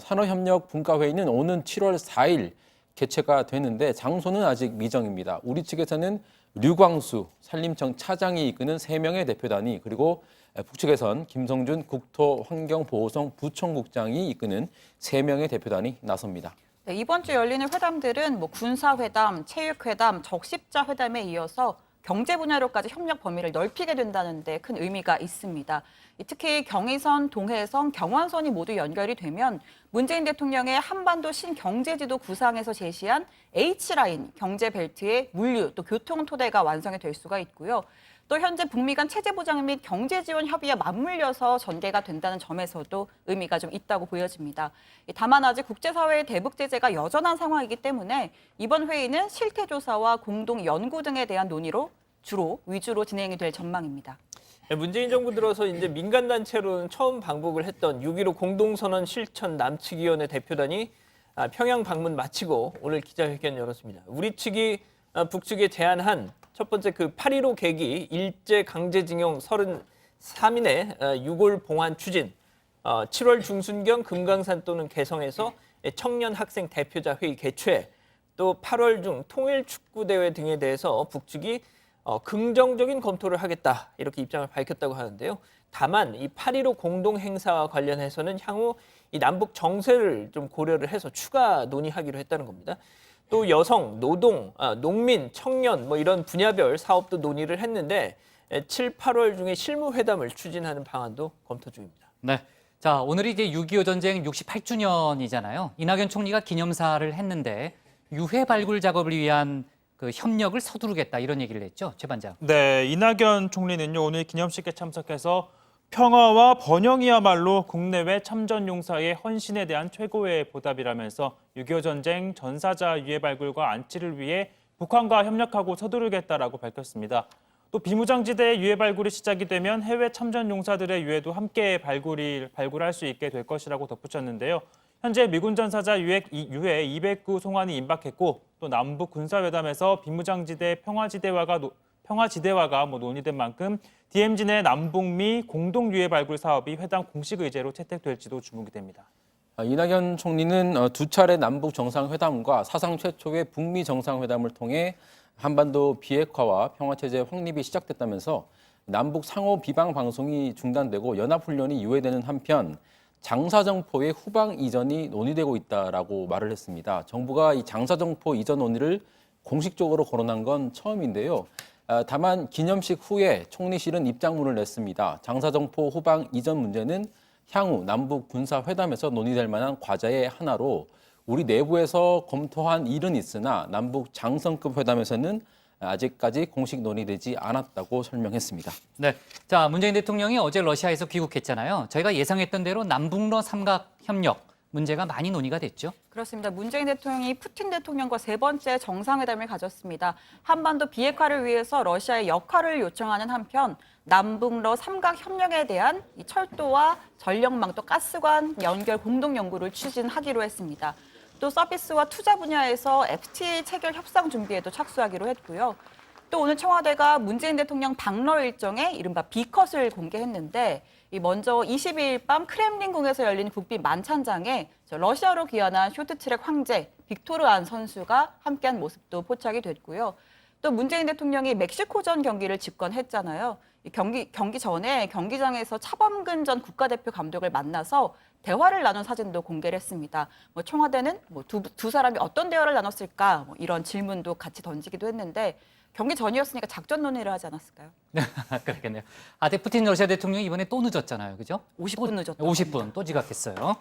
산업협력 분과회의는 오는 7월 4일 개최가 되는데 장소는 아직 미정입니다. 우리 측에서는 류광수 산림청 차장이 이끄는 3명의 대표단이 그리고 북측에선 김성준 국토환경보호성 부총국장이 이끄는 3명의 대표단이 나섭니다. 네, 이번 주 열리는 회담들은 군사회담, 체육회담, 적십자회담에 이어서 경제 분야로까지 협력 범위를 넓히게 된다는 데 큰 의미가 있습니다. 특히 경의선, 동해선, 경안선이 모두 연결이 되면 문재인 대통령의 한반도 신경제지도 구상에서 제시한 H라인 경제벨트의 물류 또 교통 토대가 완성이 될 수가 있고요. 또 현재 북미 간 체제 보장 및 경제 지원 협의에 맞물려서 전개가 된다는 점에서도 의미가 좀 있다고 보여집니다. 다만 아직 국제사회의 대북 제재가 여전한 상황이기 때문에 이번 회의는 실태 조사와 공동 연구 등에 대한 논의로 위주로 진행이 될 전망입니다. 문재인 정부 들어서 이제 민간 단체로는 처음 방북을 했던 6.15 공동선언 실천 남측위원회 대표단이 평양 방문 마치고 오늘 기자회견 열었습니다. 우리 측이 북측에 제안한 첫 번째 8.15 계기 일제 강제징용 33인의 유골 봉환 추진, 7월 중순경 금강산 또는 개성에서 청년 학생 대표자 회의 개최, 또 8월 중 통일 축구 대회 등에 대해서 북측이 긍정적인 검토를 하겠다 이렇게 입장을 밝혔다고 하는데요. 다만 이 8.15 공동 행사와 관련해서는 향후 이 남북 정세를 좀 고려를 해서 추가 논의하기로 했다는 겁니다. 또 여성, 노동, 농민, 청년 뭐 이런 분야별 사업도 논의를 했는데 7, 8월 중에 실무회담을 추진하는 방안도 검토 중입니다. 네. 자, 오늘이 이제 6.25 전쟁 68주년이잖아요. 이낙연 총리가 기념사를 했는데 유해 발굴 작업을 위한 그 협력을 서두르겠다 이런 얘기를 했죠, 최 반장. 네, 이낙연 총리는요 오늘 기념식에 참석해서 평화와 번영이야말로 국내외 참전 용사의 헌신에 대한 최고의 보답이라면서 6.25 전쟁 전사자 유해 발굴과 안치를 위해 북한과 협력하고 서두르겠다라고 밝혔습니다. 또 비무장지대의 유해 발굴이 시작이 되면 해외 참전 용사들의 유해도 함께 발굴할 수 있게 될 것이라고 덧붙였는데요. 현재 미군 전사자 유해 209 송환이 임박했고 또 남북 군사회담에서 비무장지대 평화지대화가 논의된 만큼 DMZ 내 남북미 공동 유해 발굴 사업이 회담 공식 의제로 채택될지도 주목이 됩니다. 이낙연 총리는 두 차례 남북 정상회담과 사상 최초의 북미 정상회담을 통해 한반도 비핵화와 평화체제 확립이 시작됐다면서 남북 상호 비방 방송이 중단되고 연합훈련이 유예되는 한편 장사정포의 후방 이전이 논의되고 있다라고 말을 했습니다. 정부가 이 장사정포 이전 논의를 공식적으로 거론한 건 처음인데요. 다만 기념식 후에 총리실은 입장문을 냈습니다. 장사정포 후방 이전 문제는 향후 남북 군사회담에서 논의될 만한 과제의 하나로 우리 내부에서 검토한 일은 있으나 남북 장성급 회담에서는 아직까지 공식 논의되지 않았다고 설명했습니다. 네, 자 문재인 대통령이 어제 러시아에서 귀국했잖아요. 저희가 예상했던 대로 남북러 삼각 협력 문제가 많이 논의가 됐죠. 그렇습니다. 문재인 대통령이 푸틴 대통령과 세 번째 정상회담을 가졌습니다. 한반도 비핵화를 위해서 러시아의 역할을 요청하는 한편 남북러 삼각 협력에 대한 이 철도와 전력망 또 가스관 연결 공동 연구를 추진하기로 했습니다. 또 서비스와 투자 분야에서 FTA 체결 협상 준비에도 착수하기로 했고요. 또 오늘 청와대가 문재인 대통령 방러 일정에 이른바 B컷을 공개했는데 먼저 22일 밤 크렘린궁에서 열린 국비 만찬장에 러시아로 귀환한 쇼트트랙 황제 빅토르 안 선수가 함께한 모습도 포착이 됐고요. 또 문재인 대통령이 멕시코전 경기를 집권했잖아요. 경기 전에 경기장에서 차범근 전 국가대표 감독을 만나서 대화를 나눈 사진도 공개를 했습니다. 청와대는 두 사람이 어떤 대화를 나눴을까 이런 질문도 같이 던지기도 했는데 경기 전이었으니까 작전 논의를 하지 않았을까요? 그렇겠네요. 푸틴 러시아 대통령이 이번에 또 늦었잖아요. 그죠? 50분 늦었다. 50분 또 지각했어요.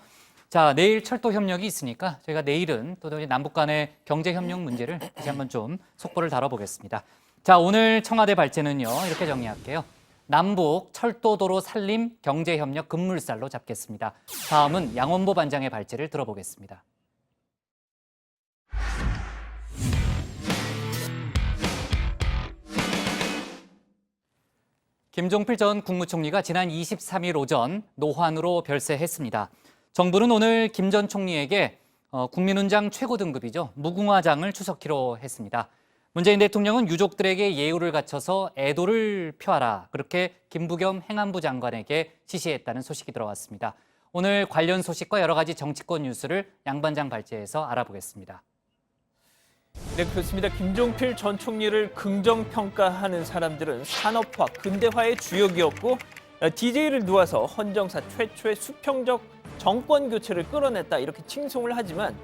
자, 내일 철도 협력이 있으니까 저희가 내일은 또 남북 간의 경제 협력 문제를 다시 한번 좀 속보를 다뤄보겠습니다. 자, 오늘 청와대 발제는요. 이렇게 정리할게요. 남북 철도도로 살림 경제협력 급물살로 잡겠습니다. 다음은 양원보 반장의 발제를 들어보겠습니다. 김종필 전 국무총리가 지난 23일 오전 노환으로 별세했습니다. 정부는 오늘 김 전 총리에게 국민훈장 최고 등급이죠. 무궁화장을 추석키로 했습니다. 문재인 대통령은 유족들에게 예우를 갖춰서 애도를 표하라. 그렇게 김부겸 행안부 장관에게 지시했다는 소식이 들어왔습니다. 오늘 관련 소식과 여러 가지 정치권 뉴스를 양 반장 발제해서 알아보겠습니다. 네, 그렇습니다. 김종필 전 총리를 긍정평가하는 사람들은 산업화, 근대화의 주역이었고 DJ를 놓아서 헌정사 최초의 수평적 정권 교체를 끌어냈다 이렇게 칭송을 하지만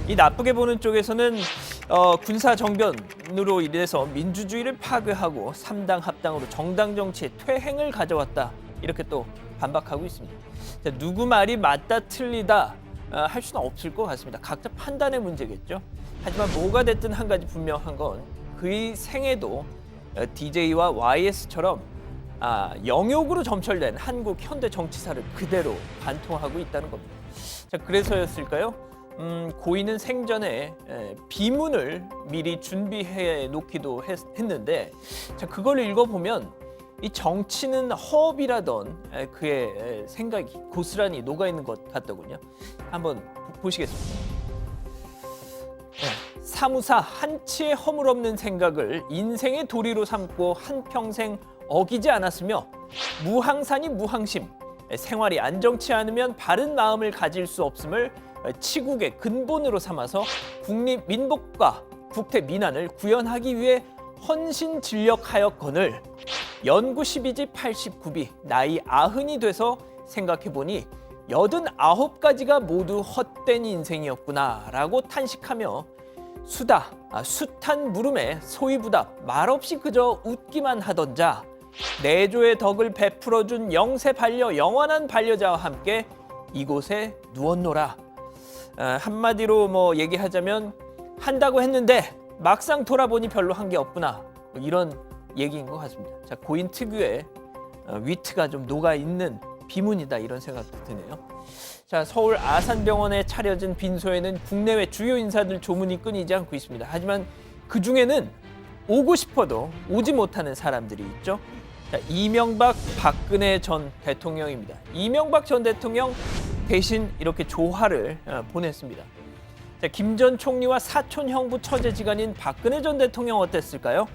이 나쁘게 보는 쪽에서는 군사 정변으로 인해서 민주주의를 파괴하고 3당 합당으로 정당 정치의 퇴행을 가져왔다 이렇게 또 반박하고 있습니다. 자, 누구 말이 맞다 틀리다 할 수는 없을 것 같습니다. 각자 판단의 문제겠죠. 하지만 뭐가 됐든 한 가지 분명한 건 그의 생애도 DJ와 YS처럼 영욕으로 점철된 한국 현대 정치사를 그대로 관통하고 있다는 겁니다. 자, 그래서였을까요? 고인은 생전에 비문을 미리 준비해 놓기도 했는데 자, 그걸 읽어보면 이 정치는 허업이라던 그의 생각이 고스란히 녹아있는 것 같더군요. 한번 보시겠습니다. 사무사 한치의 허물없는 생각을 인생의 도리로 삼고 한평생 어기지 않았으며 무항산이 무항심, 생활이 안정치 않으면 바른 마음을 가질 수 없음을 치국의 근본으로 삼아서 국립 민복과 국태 민안을 구현하기 위해 헌신진력하였거늘 연구 12지 89비 나이 90이 돼서 생각해보니 89가지가 모두 헛된 인생이었구나라고 탄식하며 숱한 물음에 소이부답 말없이 그저 웃기만 하던 자, 내조의 덕을 베풀어준 영세 반려 영원한 반려자와 함께 이곳에 누웠노라. 한마디로 뭐 얘기하자면 한다고 했는데 막상 돌아보니 별로 한 게 없구나, 뭐 이런 얘기인 것 같습니다. 자, 고인 특유의 위트가 좀 녹아있는 비문이다, 이런 생각도 드네요. 자, 서울 아산병원에 차려진 빈소에는 국내외 주요 인사들 조문이 끊이지 않고 있습니다. 하지만 그중에는 오고 싶어도 오지 못하는 사람들이 있죠. 자, 이명박 박근혜 전 대통령입니다. 이명박 전 대통령 대신 이렇게 조화를 보냈습니다. 김 전 총리와 사촌 형부 처제지간인 박근혜 전 대통령 어땠을까요?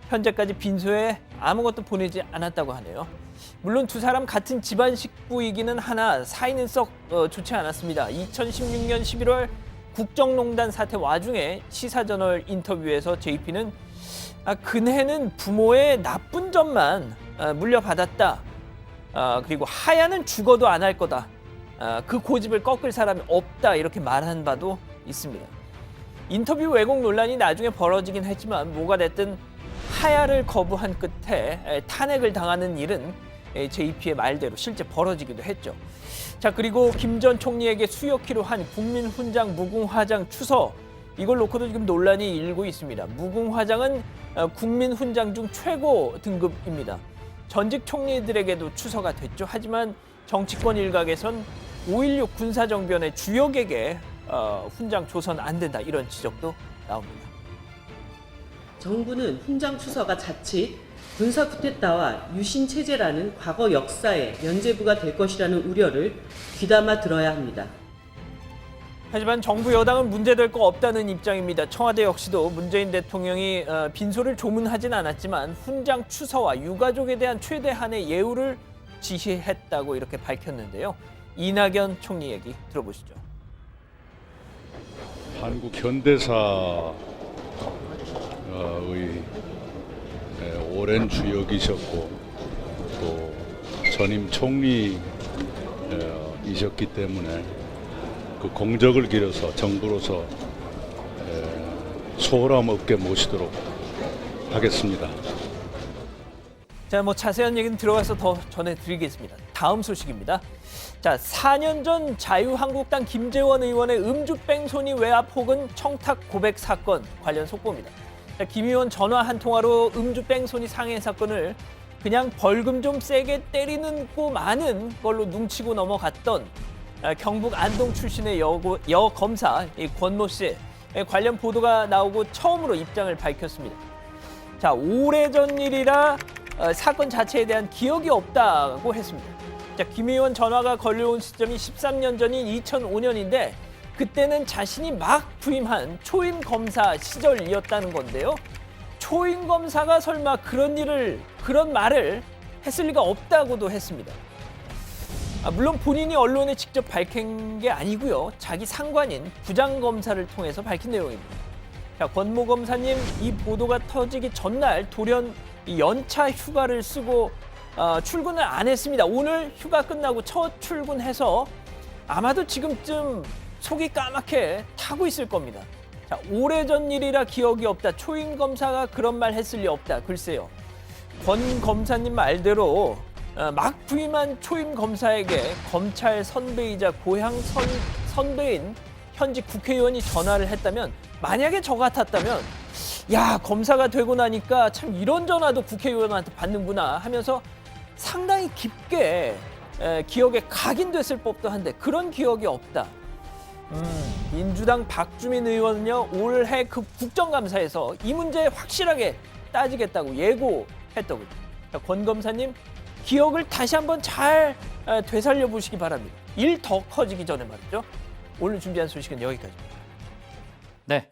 현재까지 빈소에 아무것도 보내지 않았다고 하네요. 물론 두 사람 같은 집안 식구이기는 하나 사이는 썩 좋지 않았습니다. 2016년 11월 국정농단 사태 와중에 시사저널 인터뷰에서 JP는 근혜는 부모의 나쁜 점만 물려받았다. 그리고 하야는 죽어도 안 할 거다. 그 고집을 꺾을 사람이 없다, 이렇게 말한 바도 있습니다. 인터뷰 왜곡 논란이 나중에 벌어지긴 했지만 뭐가 됐든 하야를 거부한 끝에 탄핵을 당하는 일은 JP의 말대로 실제 벌어지기도 했죠. 자, 그리고 김 전 총리에게 수여키로 한 국민훈장 무궁화장 추서, 이걸 놓고도 지금 논란이 일고 있습니다. 무궁화장은 국민훈장 중 최고 등급입니다. 전직 총리들에게도 추서가 됐죠. 하지만 정치권 일각에선 5.16 군사정변의 주역에게 훈장 조선 안 된다, 이런 지적도 나옵니다. 정부는 훈장 추서가 자칫 군사 쿠데타와 유신 체제라는 과거 역사의 면죄부가 될 것이라는 우려를 귀담아 들어야 합니다. 하지만 정부 여당은 문제될 거 없다는 입장입니다. 청와대 역시도 문재인 대통령이 빈소를 조문하진 않았지만 훈장 추서와 유가족에 대한 최대한의 예우를 지시했다고 이렇게 밝혔는데요. 이낙연 총리 얘기 들어보시죠. 한국 현대사의 오랜 주역이셨고 또 전임 총리이셨기 때문에 그 공적을 기려서 정부로서 소홀함 없게 모시도록 하겠습니다. 자, 뭐 자세한 얘기는 들어가서 더 전해드리겠습니다. 다음 소식입니다. 자, 4년 전 자유한국당 김재원 의원의 음주뺑소니 외압 혹은 청탁 고백 사건 관련 속보입니다. 자, 김 의원 전화 한 통화로 음주뺑소니 상해 사건을 그냥 벌금 좀 세게 때리는 고 마는 걸로 눈치고 넘어갔던 경북 안동 출신의 여검사 권모 씨, 관련 보도가 나오고 처음으로 입장을 밝혔습니다. 자, 오래전 일이라 사건 자체에 대한 기억이 없다고 했습니다. 자, 김 의원 전화가 걸려온 시점이 13년 전인 2005년인데 그때는 자신이 막 부임한 초임 검사 시절이었다는 건데요. 초임 검사가 설마 그런 말을 했을 리가 없다고도 했습니다. 물론 본인이 언론에 직접 밝힌 게 아니고요. 자기 상관인 부장검사를 통해서 밝힌 내용입니다. 자, 권모 검사님, 이 보도가 터지기 전날 돌연 연차 휴가를 쓰고 출근을 안 했습니다. 오늘 휴가 끝나고 첫 출근해서 아마도 지금쯤 속이 까맣게 타고 있을 겁니다. 자, 오래전 일이라 기억이 없다. 초임 검사가 그런 말 했을 리 없다. 글쎄요. 권 검사님 말대로 막 부임한 초임 검사에게 검찰 선배이자 고향 선배인 현직 국회의원이 전화를 했다면, 만약에 저 같았다면 야, 검사가 되고 나니까 참 이런 전화도 국회의원한테 받는구나 하면서 상당히 깊게 기억에 각인됐을 법도 한데 그런 기억이 없다. 민주당 박주민 의원은요, 올해 그 국정감사에서 이 문제 확실하게 따지겠다고 예고했더군요. 권 검사님, 기억을 다시 한번 잘 되살려 보시기 바랍니다. 일 더 커지기 전에 말이죠. 오늘 준비한 소식은 여기까지입니다. 네.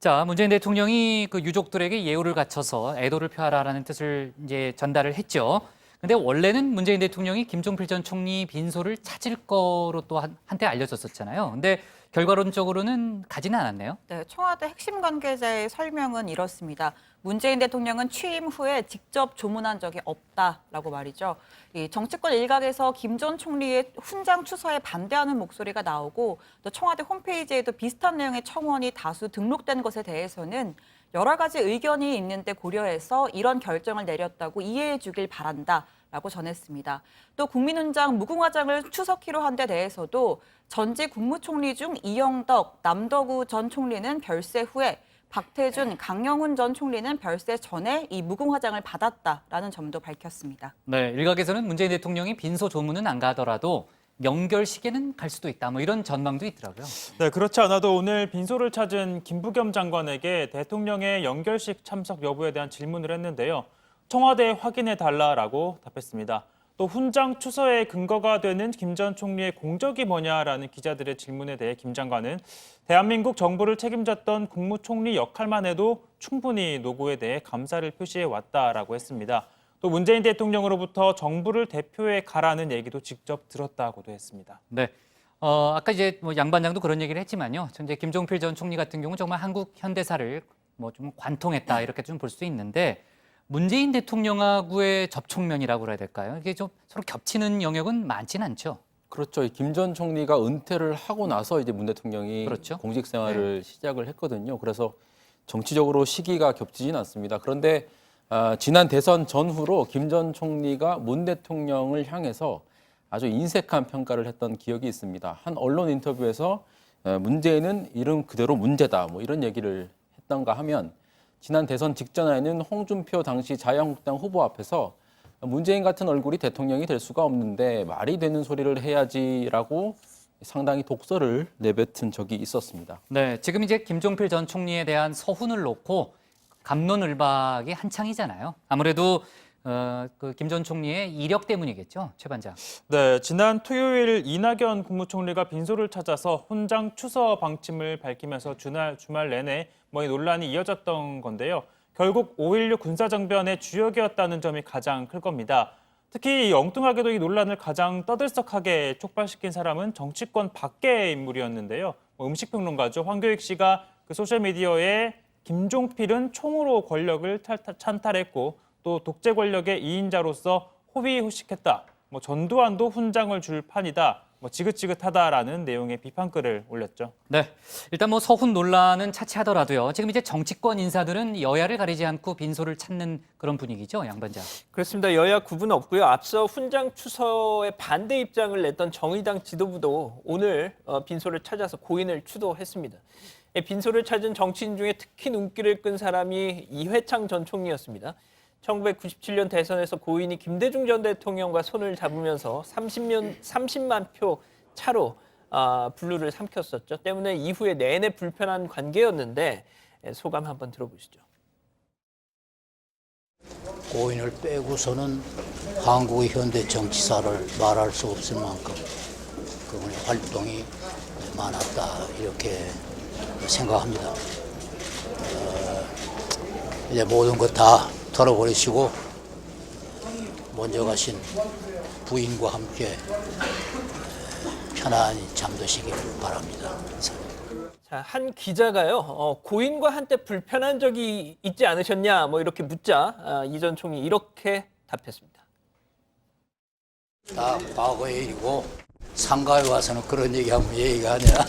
자, 문재인 대통령이 그 유족들에게 예우를 갖춰서 애도를 표하라라는 뜻을 이제 전달을 했죠. 근데 원래는 문재인 대통령이 김종필 전 총리 빈소를 찾을 거로 또 한때 알려졌었잖아요. 근데 결과론적으로는 가지는 않았네요. 네, 청와대 핵심 관계자의 설명은 이렇습니다. 문재인 대통령은 취임 후에 직접 조문한 적이 없다라고 말이죠. 이 정치권 일각에서 김 전 총리의 훈장 추서에 반대하는 목소리가 나오고 또 청와대 홈페이지에도 비슷한 내용의 청원이 다수 등록된 것에 대해서는 여러 가지 의견이 있는데 고려해서 이런 결정을 내렸다고 이해해 주길 바란다라고 전했습니다. 또 국민훈장 무궁화장을 추석키로 한 데 대해서도 전직 국무총리 중 이영덕, 남덕우 전 총리는 별세 후에 박태준, 강영훈 전 총리는 별세 전에 이 무궁화장을 받았다라는 점도 밝혔습니다. 네, 일각에서는 문재인 대통령이 빈소 조문은 안 가더라도 명결식에는 갈 수도 있다. 뭐 이런 전망도 있더라고요. 네, 그렇지 않아도 오늘 빈소를 찾은 김부겸 장관에게 대통령의 연결식 참석 여부에 대한 질문을 했는데요. 청와대에 확인해달라라고 답했습니다. 또 훈장 추서의 근거가 되는 김 전 총리의 공적이 뭐냐라는 기자들의 질문에 대해 김 장관은 대한민국 정부를 책임졌던 국무총리 역할만 해도 충분히 노고에 대해 감사를 표시해왔다라고 했습니다. 또 문재인 대통령으로부터 정부를 대표해 가라는 얘기도 직접 들었다고도 했습니다. 네, 아까 이제 뭐 양 반장도 그런 얘기를 했지만요. 현재 김종필 전 총리 같은 경우 정말 한국 현대사를 뭐 좀 관통했다 이렇게 좀 볼 수 있는데 문재인 대통령하고의 접촉면이라고 그래야 될까요? 이게 좀 서로 겹치는 영역은 많지는 않죠. 그렇죠. 김 전 총리가 은퇴를 하고 나서 이제 문 대통령이 그렇죠. 공직 생활을 시작을 했거든요. 그래서 정치적으로 시기가 겹치진 않습니다. 그런데 지난 대선 전후로 김 전 총리가 문 대통령을 향해서 아주 인색한 평가를 했던 기억이 있습니다. 한 언론 인터뷰에서 문재인은 이름 그대로 문제다 뭐 이런 얘기를 했던가 하면 지난 대선 직전에는 홍준표 당시 자유한국당 후보 앞에서 문재인 같은 얼굴이 대통령이 될 수가 없는데 말이 되는 소리를 해야지라고 상당히 독설을 내뱉은 적이 있었습니다. 네, 지금 이제 김종필 전 총리에 대한 서훈을 놓고 갑론을박이 한창이잖아요. 아무래도 그 김 전 총리의 이력 때문이겠죠, 최 반장. 네, 지난 토요일 이낙연 국무총리가 빈소를 찾아서 훈장 추서 방침을 밝히면서 주말 내내 이 논란이 이어졌던 건데요. 결국 5.16 군사정변의 주역이었다는 점이 가장 클 겁니다. 특히 엉뚱하게도 이 논란을 가장 떠들썩하게 촉발시킨 사람은 정치권 밖의 인물이었는데요. 음식평론가죠. 황교익 씨가 그 소셜미디어에 김종필은 총으로 권력을 찬탈했고 또 독재 권력의 2인자로서 호위호식했다. 전두환도 훈장을 줄 판이다. 지긋지긋하다라는 내용의 비판글을 올렸죠. 네, 일단 서훈 논란은 차치하더라도요. 지금 이제 정치권 인사들은 여야를 가리지 않고 빈소를 찾는 그런 분위기죠, 양 반장. 그렇습니다. 여야 구분 없고요. 앞서 훈장 추서에 반대 입장을 냈던 정의당 지도부도 오늘 빈소를 찾아서 고인을 추도했습니다. 빈소를 찾은 정치인 중에 특히 눈길을 끈 사람이 이회창 전 총리였습니다. 1997년 대선에서 고인이 김대중 전 대통령과 손을 잡으면서 30만 표 차로 분루를 삼켰었죠. 때문에 이후에 내내 불편한 관계였는데 소감 한번 들어보시죠. 고인을 빼고서는 한국의 현대 정치사를 말할 수 없을 만큼 그분의 활동이 많았다 이렇게 생각합니다. 이제 모든 것 다 털어버리시고 먼저 가신 부인과 함께 편안히 잠드시길 바랍니다. 자, 한 기자가요, 고인과 한때 불편한 적이 있지 않으셨냐, 이렇게 묻자 이 전 총리 이렇게 답했습니다. 다 과거의 일이고 상가에 와서는 그런 얘기하면 예의가 아니라.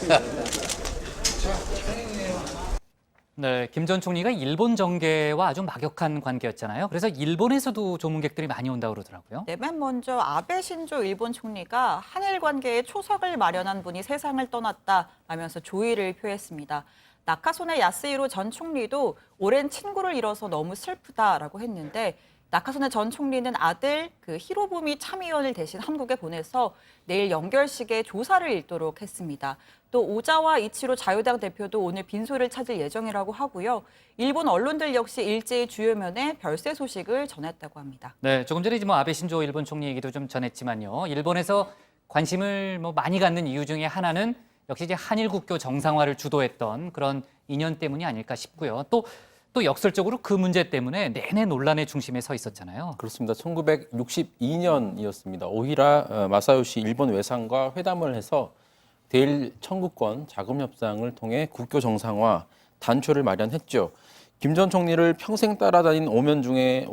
네, 김 전 총리가 일본 정계와 아주 막역한 관계였잖아요. 그래서 일본에서도 조문객들이 많이 온다고 그러더라고요. 네, 맨 먼저 아베 신조 일본 총리가 한일 관계에 초석을 마련한 분이 세상을 떠났다라면서 조의를 표했습니다. 나카소네 야스히로 전 총리도 오랜 친구를 잃어서 너무 슬프다라고 했는데 나카소네 전 총리는 아들 히로부미 참의원을 대신 한국에 보내서 내일 연결식에 조사를 읽도록 했습니다. 또 오자와 이치로 자유당 대표도 오늘 빈소를 찾을 예정이라고 하고요. 일본 언론들 역시 일제히 주요면에 별세 소식을 전했다고 합니다. 네, 조금 전에 아베 신조 일본 총리 얘기도 좀 전했지만요. 일본에서 관심을 많이 갖는 이유 중에 하나는 역시 이제 한일 국교 정상화를 주도했던 그런 인연 때문이 아닐까 싶고요. 또 또 역설적으로 그 문제 때문에 내내 논란의 중심에 서 있었잖아요. 그렇습니다. 1962년이었습니다. 오히라 마사요시 일본 외상과 회담을 해서 대일 청구권 자금 협상을 통해 국교 정상화 단초를 마련했죠. 김 전 총리를 평생 따라다닌 오명 중에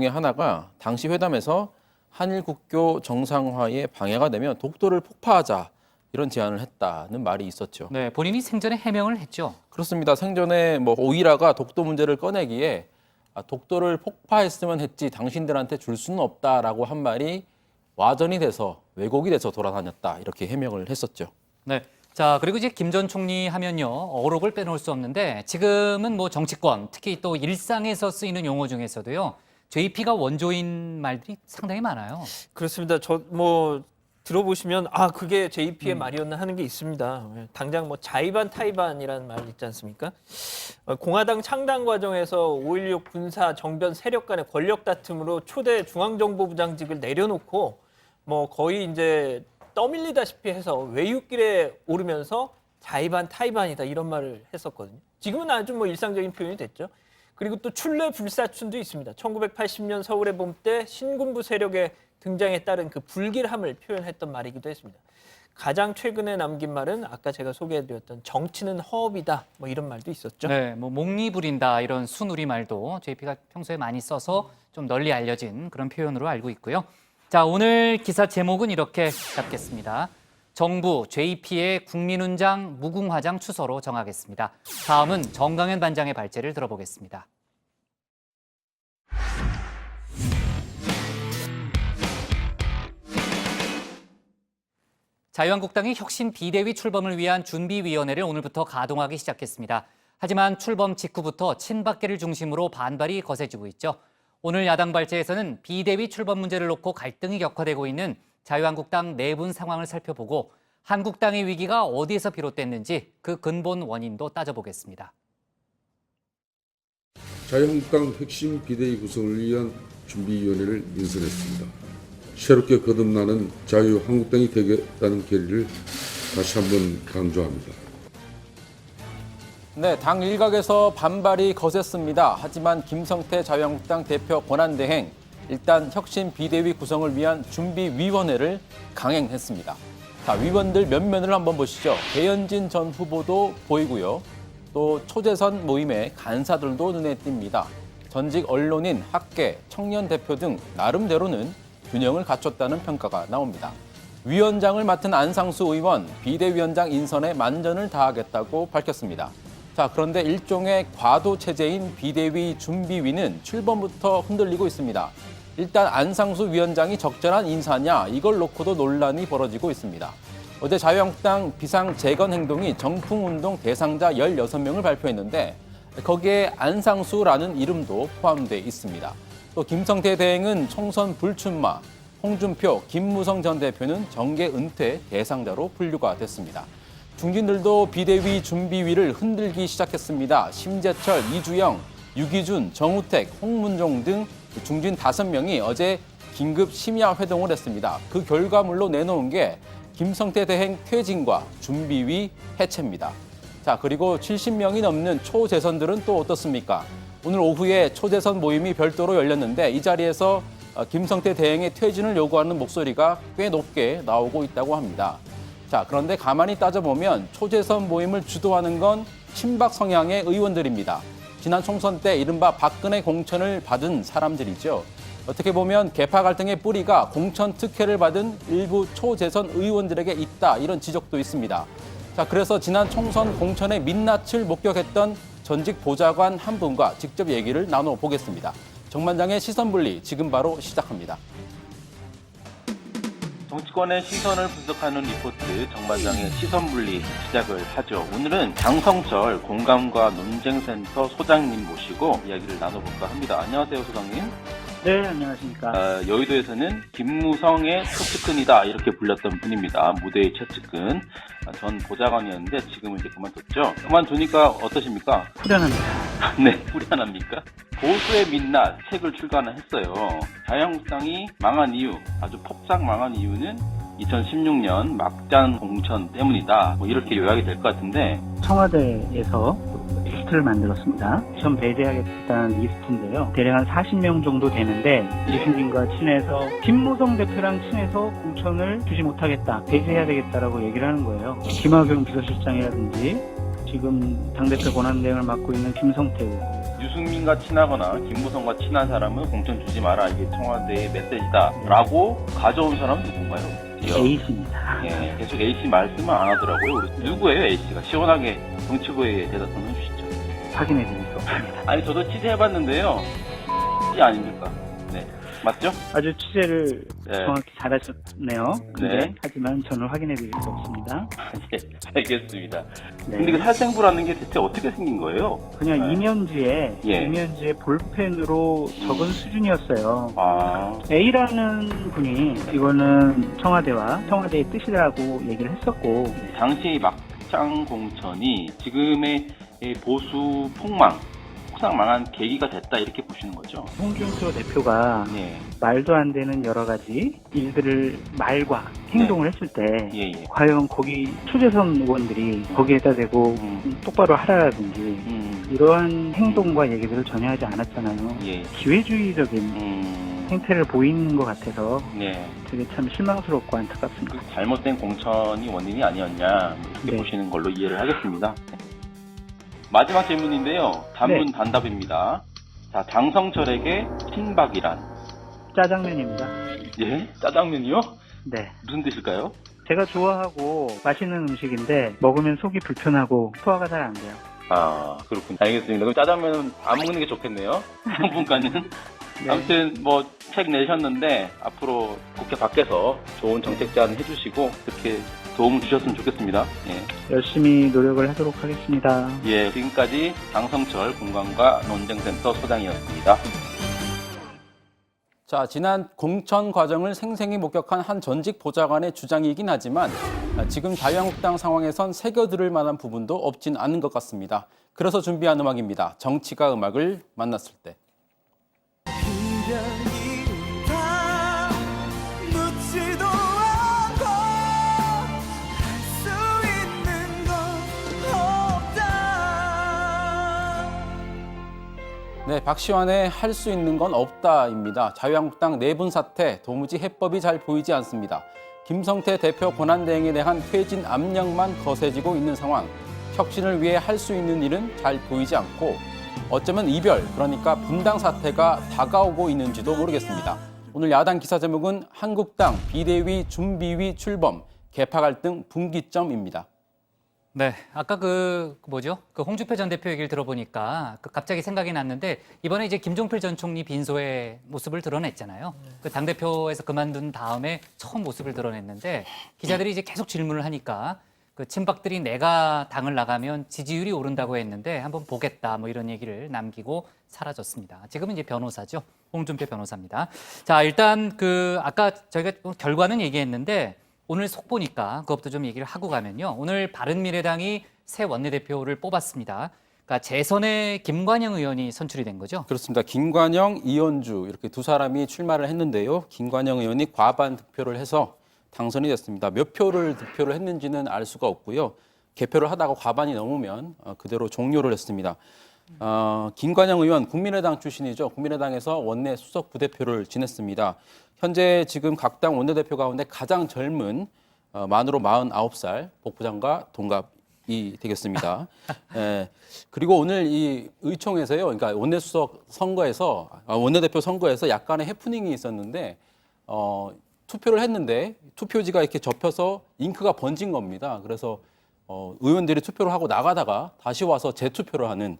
하나가 당시 회담에서 한일 국교 정상화에 방해가 되면 독도를 폭파하자 이런 제안을 했다는 말이 있었죠. 네, 본인이 생전에 해명을 했죠. 그렇습니다. 생전에 오이라가 독도 문제를 꺼내기에 독도를 폭파했으면 했지 당신들한테 줄 수는 없다라고 한 말이 와전이 돼서 왜곡이 돼서 돌아다녔다 이렇게 해명을 했었죠. 네. 자, 그리고 이제 김 전 총리 하면요. 어록을 빼놓을 수 없는데 지금은 뭐 정치권, 특히 또 일상에서 쓰이는 용어 중에서도요. JP가 원조인 말들이 상당히 많아요. 그렇습니다. 들어보시면 그게 JP의 말이었나 하는 게 있습니다. 당장 자이반 타이반이라는 말 있지 않습니까? 공화당 창당 과정에서 5.16 군사 정변 세력 간의 권력 다툼으로 초대 중앙정보부장직을 내려놓고 거의 이제 떠밀리다시피 해서 외유길에 오르면서 자이반 타이반이다 이런 말을 했었거든요. 지금은 아주 일상적인 표현이 됐죠. 그리고 또 출래 불사춘도 있습니다. 1980년 서울의 봄 때 신군부 세력의 등장에 따른 그 불길함을 표현했던 말이기도 했습니다. 가장 최근에 남긴 말은 아까 제가 소개해드렸던 정치는 허업이다 이런 말도 있었죠. 네, 목리 부린다 이런 순우리 말도 JP가 평소에 많이 써서 좀 널리 알려진 그런 표현으로 알고 있고요. 자, 오늘 기사 제목은 이렇게 잡겠습니다. 정부 JP의 국민훈장 무궁화장 추서로 정하겠습니다. 다음은 정강현 반장의 발제를 들어보겠습니다. 자유한국당이 혁신 비대위 출범을 위한 준비위원회를 오늘부터 가동하기 시작했습니다. 하지만 출범 직후부터 친박계를 중심으로 반발이 거세지고 있죠. 오늘 야당 발제에서는 비대위 출범 문제를 놓고 갈등이 격화되고 있는 자유한국당 내분 상황을 살펴보고 한국당의 위기가 어디에서 비롯됐는지 그 근본 원인도 따져보겠습니다. 자유한국당 핵심 비대위 구성을 위한 준비위원회를 인선했습니다. 새롭게 거듭나는 자유한국당이 되겠다는 결의를 다시 한번 강조합니다. 네, 당 일각에서 반발이 거셌습니다. 하지만 김성태 자유한국당 대표 권한대행 일단 혁신 비대위 구성을 위한 준비위원회를 강행했습니다. 자, 위원들 면면을 한번 보시죠. 배현진 전 후보도 보이고요. 또 초재선 모임의 간사들도 눈에 띕니다. 전직 언론인, 학계, 청년 대표 등 나름대로는 균형을 갖췄다는 평가가 나옵니다. 위원장을 맡은 안상수 의원, 비대위원장 인선에 만전을 다하겠다고 밝혔습니다. 자, 그런데 일종의 과도 체제인 비대위 준비위는 출범부터 흔들리고 있습니다. 일단 안상수 위원장이 적절한 인사냐 이걸 놓고도 논란이 벌어지고 있습니다. 어제 자유한국당 비상재건행동이 정풍운동 대상자 16명을 발표했는데 거기에 안상수라는 이름도 포함되어 있습니다. 또 김성태 대행은 총선 불출마, 홍준표, 김무성 전 대표는 정계 은퇴 대상자로 분류가 됐습니다. 중진들도 비대위 준비위를 흔들기 시작했습니다. 심재철, 이주영, 유기준, 정우택, 홍문종 등 중진 5명이 어제 긴급 심야 회동을 했습니다. 그 결과물로 내놓은 게 김성태 대행 퇴진과 준비위 해체입니다. 자, 그리고 70명이 넘는 초재선들은 또 어떻습니까? 오늘 오후에 초재선 모임이 별도로 열렸는데 이 자리에서 김성태 대행의 퇴진을 요구하는 목소리가 꽤 높게 나오고 있다고 합니다. 자, 그런데 가만히 따져보면 초재선 모임을 주도하는 건 친박 성향의 의원들입니다. 지난 총선 때 이른바 박근혜 공천을 받은 사람들이죠. 어떻게 보면 계파 갈등의 뿌리가 공천 특혜를 받은 일부 초재선 의원들에게 있다 이런 지적도 있습니다. 자, 그래서 지난 총선 공천의 민낯을 목격했던 전직 보좌관 한 분과 직접 얘기를 나눠보겠습니다. 정반장의 시선분리 지금 바로 시작합니다. 정치권의 시선을 분석하는 리포트 정반장의 시선분리 시작을 하죠. 오늘은 장성철 공감과 논쟁센터 소장님 모시고 이야기를 나눠볼까 합니다. 안녕하세요, 소장님. 네, 안녕하십니까. 여의도에서는 김무성의 최측근이다 이렇게 불렸던 분입니다. 무대의 최측근. 전 보좌관이었는데 지금은 이제 그만뒀죠. 그만두니까 어떠십니까? 후련합니다. 네, 후련합니까? 보수의 민낯 책을 출간했어요. 자유한국당이 망한 이유, 아주 폭삭 망한 이유는 2016년 막장 공천 때문이다. 이렇게 요약이 될 것 같은데. 청와대에서 리스트를 만들었습니다. 전 배제하겠다는 리스트인데요. 대략 한 40명 정도 되는데 유승민과 친해서 김무성 대표랑 친해서 공천을 주지 못하겠다, 배제해야 되겠다라고 얘기를 하는 거예요. 김학용 비서실장이라든지 지금 당대표 권한대행을 맡고 있는 김성태 의원, 유승민과 친하거나 김무성과 친한 사람은 공천 주지 마라. 이게 청와대의 메시지다라고 가져온 사람은 누군가요? A씨입니다. 예, 계속 A씨 말씀을 안 하더라고요. 우리 누구예요, A씨가? 시원하게 정치부에 대답 좀 해주시죠. 확인해 드릴 수 없습니다. 아니, 저도 취재해봤는데요. 이 아닙니까? 네. 맞죠? 아주 취재를 네. 정확히 잘하셨네요. 근데 네. 하지만 저는 확인해 드릴 수 없습니다. 예, 알겠습니다. 네. 근데 그 살생부라는 게 대체 어떻게 생긴 거예요? 그냥 네. 이면지에 볼펜으로 적은 수준이었어요. 아, A라는 분이 이거는 청와대와 청와대의 뜻이라고 얘기를 했었고, 당시 막장 공천이 지금의 이 보수 폭삭만한 계기가 됐다 이렇게 보시는 거죠? 홍준표 대표가 예. 말도 안 되는 여러 가지 일들을 말과 행동을 했을 때 예. 과연 거기 초재선 의원들이 거기에다 대고 똑바로 하라라든지 이러한 행동과 얘기들을 전혀 하지 않았잖아요. 예. 기회주의적인 행태를 보이는 것 같아서 네. 되게 참 실망스럽고 안타깝습니다. 잘못된 공천이 원인이 아니었냐 이렇게 네. 보시는 걸로 이해를 하겠습니다. 마지막 질문인데요. 단문 네. 단답입니다. 자, 장성철에게 친박이란? 짜장면입니다. 예? 짜장면이요? 네. 무슨 뜻일까요? 제가 좋아하고 맛있는 음식인데 먹으면 속이 불편하고 소화가 잘 안 돼요. 아, 그렇군요. 알겠습니다. 그럼 짜장면은 안 먹는 게 좋겠네요. 당분간은. 네. 아무튼 뭐 책 내셨는데 앞으로 국회 밖에서 좋은 정책 제안 해주시고 그렇게 도움 주셨으면 좋겠습니다. 예. 열심히 노력을 하도록 하겠습니다. 예, 지금까지 장성철 공감과 논쟁센터 소장이었습니다. 자, 지난 공천 과정을 생생히 목격한 한 전직 보좌관의 주장이긴 하지만 지금 자유한국당 상황에선 새겨들을 만한 부분도 없진 않은 것 같습니다. 그래서 준비한 음악입니다. 정치가 음악을 만났을 때. 네, 박시환의 할 수 있는 건 없다입니다. 자유한국당 내분 사태 도무지 해법이 잘 보이지 않습니다. 김성태 대표 권한대행에 대한 퇴진 압력만 거세지고 있는 상황. 혁신을 위해 할 수 있는 일은 잘 보이지 않고 어쩌면 이별, 그러니까 분당 사태가 다가오고 있는지도 모르겠습니다. 오늘 야당 기사 제목은 한국당 비대위 준비위 출범, 계파 갈등 분기점입니다. 네, 아까 그 홍준표 전 대표 얘기를 들어보니까 갑자기 생각이 났는데 이번에 이제 김종필 전 총리 빈소의 모습을 드러냈잖아요. 그 당대표에서 그만둔 다음에 처음 모습을 드러냈는데 기자들이 이제 계속 질문을 하니까 그 친박들이 내가 당을 나가면 지지율이 오른다고 했는데 한번 보겠다 뭐 이런 얘기를 남기고 사라졌습니다. 지금은 이제 변호사죠. 홍준표 변호사입니다. 자, 일단 아까 저희가 결과는 얘기했는데 오늘 속보니까 그것도 좀 얘기를 하고 가면요. 오늘 바른미래당이 새 원내대표를 뽑았습니다. 그러니까 재선에 김관영 의원이 선출이 된 거죠? 그렇습니다. 김관영, 이현주 이렇게 두 사람이 출마를 했는데요. 김관영 의원이 과반 득표를 해서 당선이 됐습니다. 몇 표를 득표를 했는지는 알 수가 없고요. 개표를 하다가 과반이 넘으면 그대로 종료를 했습니다. 김관영 의원 국민의당 출신이죠. 국민의당에서 원내 수석 부대표를 지냈습니다. 현재 지금 각 당 원내대표 가운데 가장 젊은 만으로 49살 복부장과 동갑이 되겠습니다. 그리고 오늘 이 의총에서요, 그러니까 원내수석 선거에서 원내대표 선거에서 약간의 해프닝이 있었는데 투표를 했는데 투표지가 이렇게 접혀서 잉크가 번진 겁니다. 그래서 의원들이 투표를 하고 나가다가 다시 와서 재투표를 하는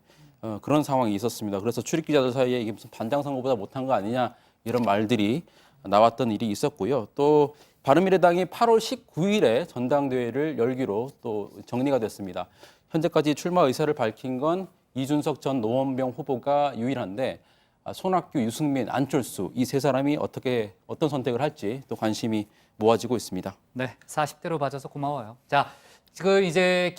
그런 상황이 있었습니다. 그래서 출입기자들 사이에 이게 무슨 반장 선거보다 못한 거 아니냐 이런 말들이 나왔던 일이 있었고요. 또 바른미래당이 8월 19일에 전당대회를 열기로 또 정리가 됐습니다. 현재까지 출마 의사를 밝힌 건 이준석 전 노원병 후보가 유일한데 손학규, 유승민, 안철수 이 세 사람이 어떤 선택을 할지 또 관심이 모아지고 있습니다. 네, 40대로 봐줘서 고마워요. 자, 지금 이제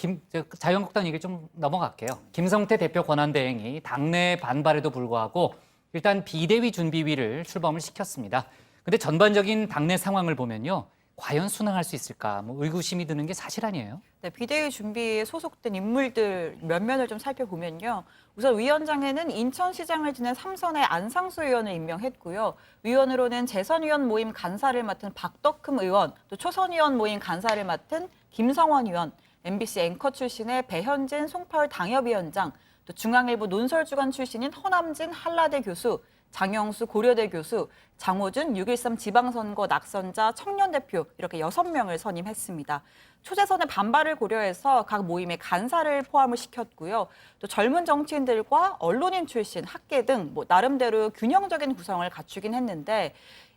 자유한국당 얘기 좀 넘어갈게요. 김성태 대표 권한대행이 당내 반발에도 불구하고 일단 비대위 준비위를 출범을 시켰습니다. 근데 전반적인 당내 상황을 보면요. 과연 순항할 수 있을까? 뭐 의구심이 드는 게 사실 아니에요? 네, 비대위 준비에 소속된 인물들 몇 면을 좀 살펴보면요. 우선 위원장에는 인천시장을 지낸 삼선의 안상수 의원을 임명했고요. 위원으로는 재선위원 모임 간사를 맡은 박덕흠 의원, 또 초선위원 모임 간사를 맡은 김성원 의원, MBC 앵커 출신의 배현진 송파울 당협위원장, 또 중앙일보 논설주간 출신인 허남진 한라대 교수, 장영수 고려대 교수, 장호준 6.13 지방선거 낙선자 청년대표 이렇게 6명을 선임했습니다. 초재선의 반발을 고려해서 각 모임의 간사를 포함을 시켰고요. 또 젊은 정치인들과 언론인 출신, 학계 등 나름대로 균형적인 구성을 갖추긴 했는데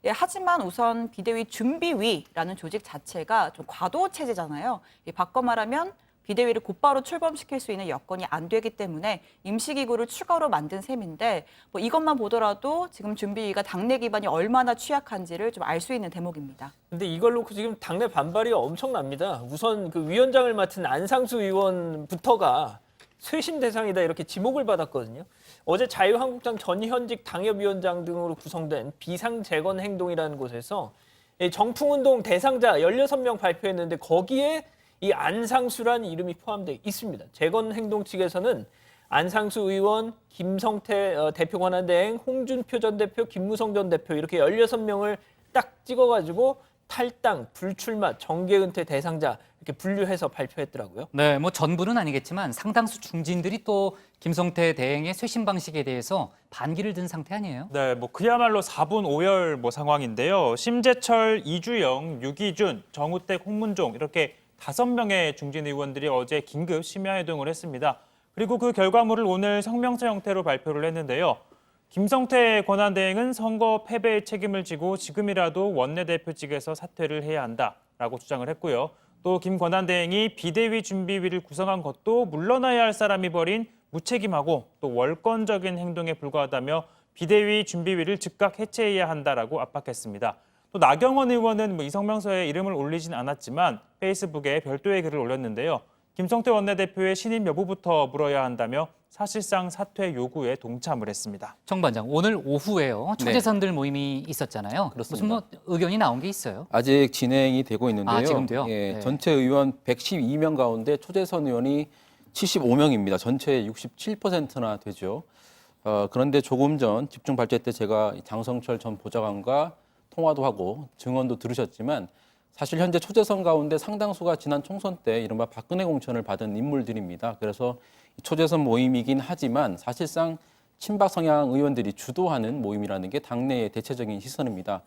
하지만 우선 비대위 준비위라는 조직 자체가 좀 과도 체제잖아요. 바꿔 말하면 비대위를 곧바로 출범시킬 수 있는 여건이 안 되기 때문에 임시기구를 추가로 만든 셈인데 이것만 보더라도 지금 준비위가 당내 기반이 얼마나 취약한지를 좀 알 수 있는 대목입니다. 근데 이걸 놓고 지금 당내 반발이 엄청납니다. 우선 그 위원장을 맡은 안상수 의원부터가 쇄신 대상이다 이렇게 지목을 받았거든요. 어제 자유한국당 전현직 당협위원장 등으로 구성된 비상재건행동이라는 곳에서 정풍운동 대상자 16명 발표했는데 거기에 이 안상수란 이름이 포함되어 있습니다. 재건행동 측에서는 안상수 의원, 김성태 대표 권한대행, 홍준표 전 대표, 김무성 전 대표 이렇게 16명을 딱 찍어가지고 탈당, 불출마, 정계은퇴 대상자 이렇게 분류해서 발표했더라고요. 네, 뭐 전부는 아니겠지만 상당수 중진들이 또 김성태 대행의 쇄신 방식에 대해서 반기를 든 상태 아니에요? 네, 뭐 그야말로 4분 5열 상황인데요. 심재철, 이주영, 유기준, 정우택, 홍문종 이렇게 5명의 중진 의원들이 어제 긴급 심야회동을 했습니다. 그리고 그 결과물을 오늘 성명서 형태로 발표를 했는데요. 김성태 권한대행은 선거 패배의 책임을 지고 지금이라도 원내대표직에서 사퇴를 해야 한다라고 주장을 했고요. 또 김 권한대행이 비대위 준비위를 구성한 것도 물러나야 할 사람이 벌인 무책임하고 또 월권적인 행동에 불과하다며 비대위 준비위를 즉각 해체해야 한다라고 압박했습니다. 또 나경원 의원은 이 성명서에 이름을 올리진 않았지만 페이스북에 별도의 글을 올렸는데요. 김성태 원내대표의 신임 여부부터 물어야 한다며 사실상 사퇴 요구에 동참을 했습니다. 정 반장, 오늘 오후에요. 초재선들 모임이 있었잖아요. 그렇습니다. 무슨 뭐 의견이 나온 게 있어요? 아직 진행이 되고 있는데요. 아, 지금도요? 예, 네. 전체 의원 112명 가운데 초재선 의원이 75명입니다. 전체의 67%나 되죠. 그런데 조금 전 집중 발제 때 제가 장성철 전 보좌관과 통화도 하고 증언도 들으셨지만 사실 현재 초재선 가운데 상당수가 지난 총선 때 이른바 박근혜 공천을 받은 인물들입니다. 그래서 초재선 모임이긴 하지만 사실상 친박 성향 의원들이 주도하는 모임이라는 게 당내의 대체적인 시선입니다.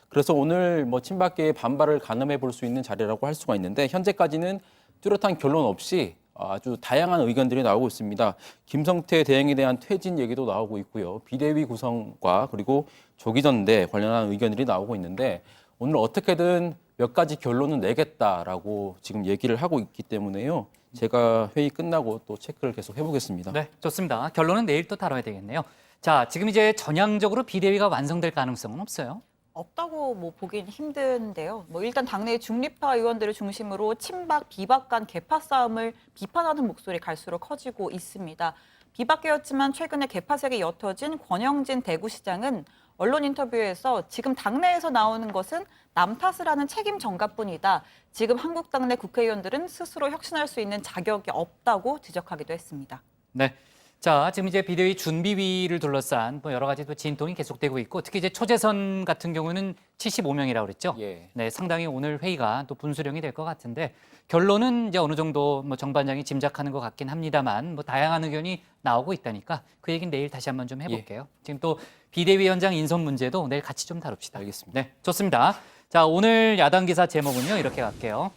그래서 오늘 뭐 친박계의 반발을 가늠해 볼 수 있는 자리라고 할 수가 있는데 현재까지는 뚜렷한 결론 없이 아주 다양한 의견들이 나오고 있습니다. 김성태 대행에 대한 퇴진 얘기도 나오고 있고요. 비대위 구성과 그리고 조기 전대 관련한 의견들이 나오고 있는데 오늘 어떻게든 몇 가지 결론은 내겠다라고 지금 얘기를 하고 있기 때문에요. 제가 회의 끝나고 또 체크를 계속 해보겠습니다. 네, 좋습니다. 결론은 내일 또 다뤄야 되겠네요. 자, 지금 이제 전향적으로 비대위가 완성될 가능성은 없어요? 없다고 보긴 힘든데요. 일단 당내의 중립파 의원들을 중심으로 친박, 비박 간 계파 싸움을 비판하는 목소리 갈수록 커지고 있습니다. 비박계였지만 최근에 계파색이 옅어진 권영진 대구시장은 언론 인터뷰에서 지금 당내에서 나오는 것은 남 탓을 하는 책임 전가뿐이다. 지금 한국당 내 국회의원들은 스스로 혁신할 수 있는 자격이 없다고 지적하기도 했습니다. 네. 자, 지금 이제 비대위 준비위를 둘러싼 여러 가지 또 진통이 계속되고 있고 특히 이제 초재선 같은 경우는 75명이라고 그랬죠. 예. 네, 상당히 오늘 회의가 또 분수령이 될 것 같은데 결론은 이제 어느 정도 정 반장이 짐작하는 것 같긴 합니다만 다양한 의견이 나오고 있다니까 그 얘기는 내일 다시 한번 좀 해볼게요. 지금 또 비대위원장 인선 문제도 내일 같이 좀 다룹시다. 알겠습니다. 네, 좋습니다. 자, 오늘 야당 기사 제목은요 이렇게 갈게요.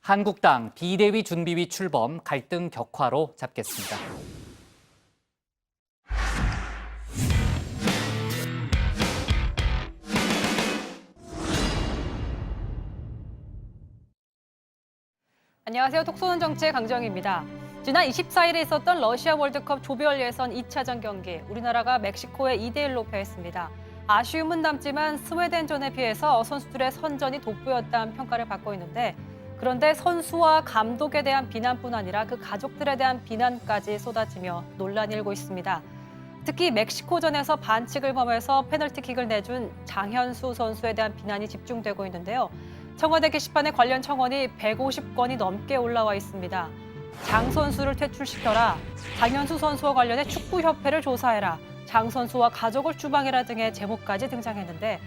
한국당 비대위 준비위 출범 갈등 격화로 잡겠습니다. 안녕하세요. 톡쏘는 정치의 강정희입니다. 지난 24일에 있었던 러시아 월드컵 조별 예선 2차전 경기, 우리나라가 멕시코에 2대1로 패했습니다. 아쉬움은 남지만 스웨덴전에 비해서 선수들의 선전이 돋보였다는 평가를 받고 있는데 그런데 선수와 감독에 대한 비난뿐 아니라 그 가족들에 대한 비난까지 쏟아지며 논란이 일고 있습니다. 특히 멕시코전에서 반칙을 범해서 페널티킥을 내준 장현수 선수에 대한 비난이 집중되고 있는데요. 청와대 게시판에 관련 청원이 150건이 넘게 올라와 있습니다. 장 선수를 퇴출시켜라, 장현수 선수와 관련해 축구협회를 조사해라, 장 선수와 가족을 추방해라 등의 제목까지 등장했는데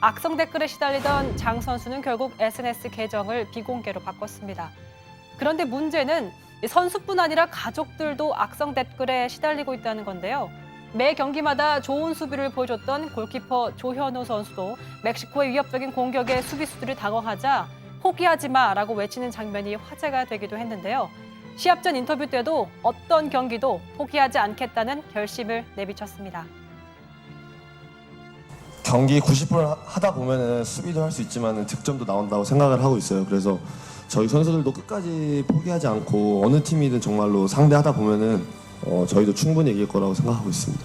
악성 댓글에 시달리던 장 선수는 결국 SNS 계정을 비공개로 바꿨습니다. 그런데 문제는 선수뿐 아니라 가족들도 악성 댓글에 시달리고 있다는 건데요. 매 경기마다 좋은 수비를 보여줬던 골키퍼 조현우 선수도 멕시코의 위협적인 공격에 수비수들이 당황하자 포기하지 마라고 외치는 장면이 화제가 되기도 했는데요. 시합 전 인터뷰 때도 어떤 경기도 포기하지 않겠다는 결심을 내비쳤습니다. 경기 90분 하다 보면은 수비도 할 수 있지만 득점도 나온다고 생각을 하고 있어요. 그래서 저희 선수들도 끝까지 포기하지 않고 어느 팀이든 정말로 상대하다 보면은 저희도 충분히 이길 거라고 생각하고 있습니다.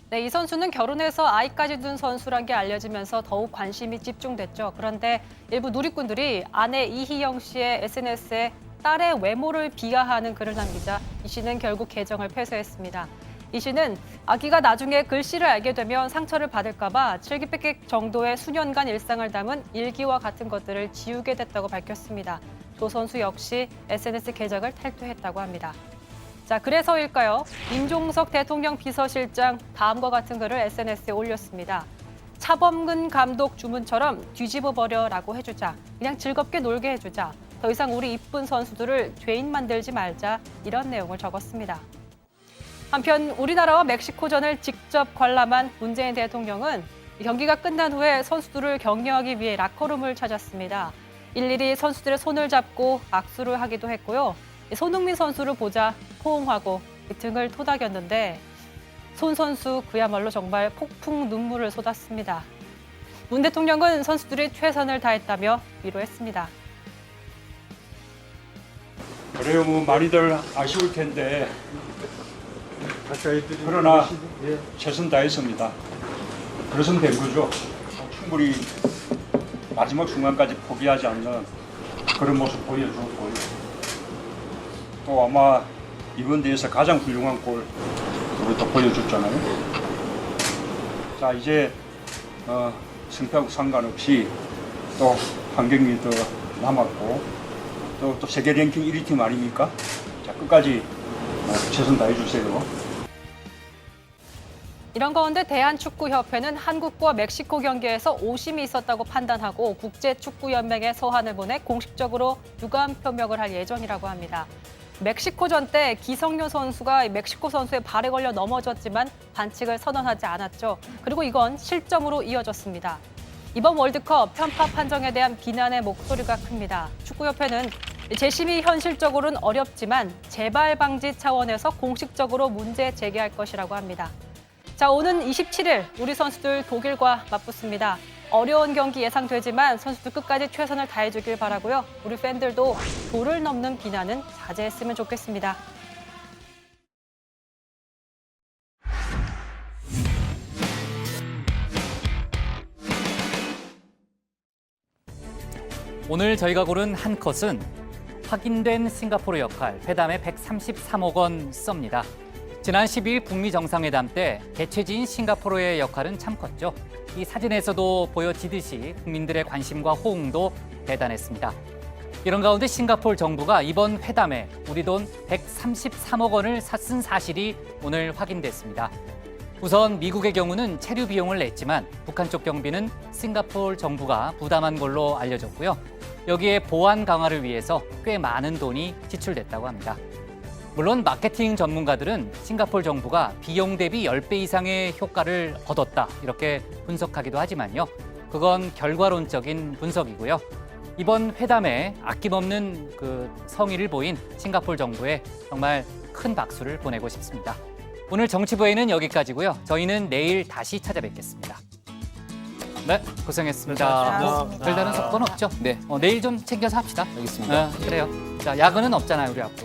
네, 이 선수는 결혼해서 아이까지 둔 선수란 게 알려지면서 더욱 관심이 집중됐죠. 그런데 일부 누리꾼들이 아내 이희영 씨의 SNS에 딸의 외모를 비하하는 글을 남기자 이 씨는 결국 계정을 폐쇄했습니다. 이 씨는 아기가 나중에 글씨를 알게 되면 상처를 받을까 봐 700개 정도의 수년간 일상을 담은 일기와 같은 것들을 지우게 됐다고 밝혔습니다. 조 선수 역시 SNS 계정을 탈퇴했다고 합니다. 자, 그래서일까요? 임종석 대통령 비서실장 다음과 같은 글을 SNS에 올렸습니다. 차범근 감독 주문처럼 뒤집어버려라고 해주자. 그냥 즐겁게 놀게 해주자. 더 이상 우리 이쁜 선수들을 죄인 만들지 말자. 이런 내용을 적었습니다. 한편 우리나라와 멕시코전을 직접 관람한 문재인 대통령은 경기가 끝난 후에 선수들을 격려하기 위해 라커룸을 찾았습니다. 일일이 선수들의 손을 잡고 악수를 하기도 했고요. 손흥민 선수를 보자 포옹하고 등을 토닥였는데 손 선수 그야말로 정말 폭풍 눈물을 쏟았습니다. 문 대통령은 선수들이 최선을 다했다며 위로했습니다. 그래요, 뭐 많이들 아쉬울 텐데 그러나 최선 다했습니다. 그래서 된 거죠. 충분히 마지막 순간까지 포기하지 않는 그런 모습 보여줬고요. 또 아마 이번 대회에서 가장 훌륭한 골 우리 또 보여줬잖아요. 자, 이제 승패하고 상관없이 또 한 경기 더 남았고 또 세계 랭킹 1위 팀 아닙니까? 자, 끝까지 최선 다해주세요. 이런 가운데 대한축구협회는 한국과 멕시코 경기에서 오심이 있었다고 판단하고 국제축구연맹에 서한을 보내 공식적으로 유감 표명을 할 예정이라고 합니다. 멕시코전 때 기성용 선수가 멕시코 선수의 발에 걸려 넘어졌지만 반칙을 선언하지 않았죠. 그리고 이건 실점으로 이어졌습니다. 이번 월드컵 편파 판정에 대한 비난의 목소리가 큽니다. 축구협회는 재심이 현실적으로는 어렵지만 재발 방지 차원에서 공식적으로 문제 제기할 것이라고 합니다. 자, 오는 27일 우리 선수들 독일과 맞붙습니다. 어려운 경기 예상되지만 선수들 끝까지 최선을 다해주길 바라고요. 우리 팬들도 도를 넘는 비난은 자제했으면 좋겠습니다. 오늘 저희가 고른 한 컷은 확인된 싱가포르 역할, 회담에 133억 원 썹니다. 지난 12일 북미 정상회담 때 개최지인 싱가포르의 역할은 참 컸죠. 이 사진에서도 보여지듯이 국민들의 관심과 호응도 대단했습니다. 이런 가운데 싱가포르 정부가 이번 회담에 우리 돈 133억 원을 쓴 사실이 오늘 확인됐습니다. 우선 미국의 경우는 체류 비용을 냈지만 북한 쪽 경비는 싱가포르 정부가 부담한 걸로 알려졌고요. 여기에 보안 강화를 위해서 꽤 많은 돈이 지출됐다고 합니다. 물론 마케팅 전문가들은 싱가포르 정부가 비용 대비 10배 이상의 효과를 얻었다 이렇게 분석하기도 하지만요. 그건 결과론적인 분석이고요. 이번 회담에 아낌없는 그 성의를 보인 싱가포르 정부에 정말 큰 박수를 보내고 싶습니다. 오늘 정치부에는 여기까지고요. 저희는 내일 다시 찾아뵙겠습니다. 네, 고생했습니다. 뭐 별다른 속도는 없죠? 네. 내일 좀 챙겨서 합시다. 알겠습니다. 그래요. 자, 야근은 없잖아요, 우리 앞으로.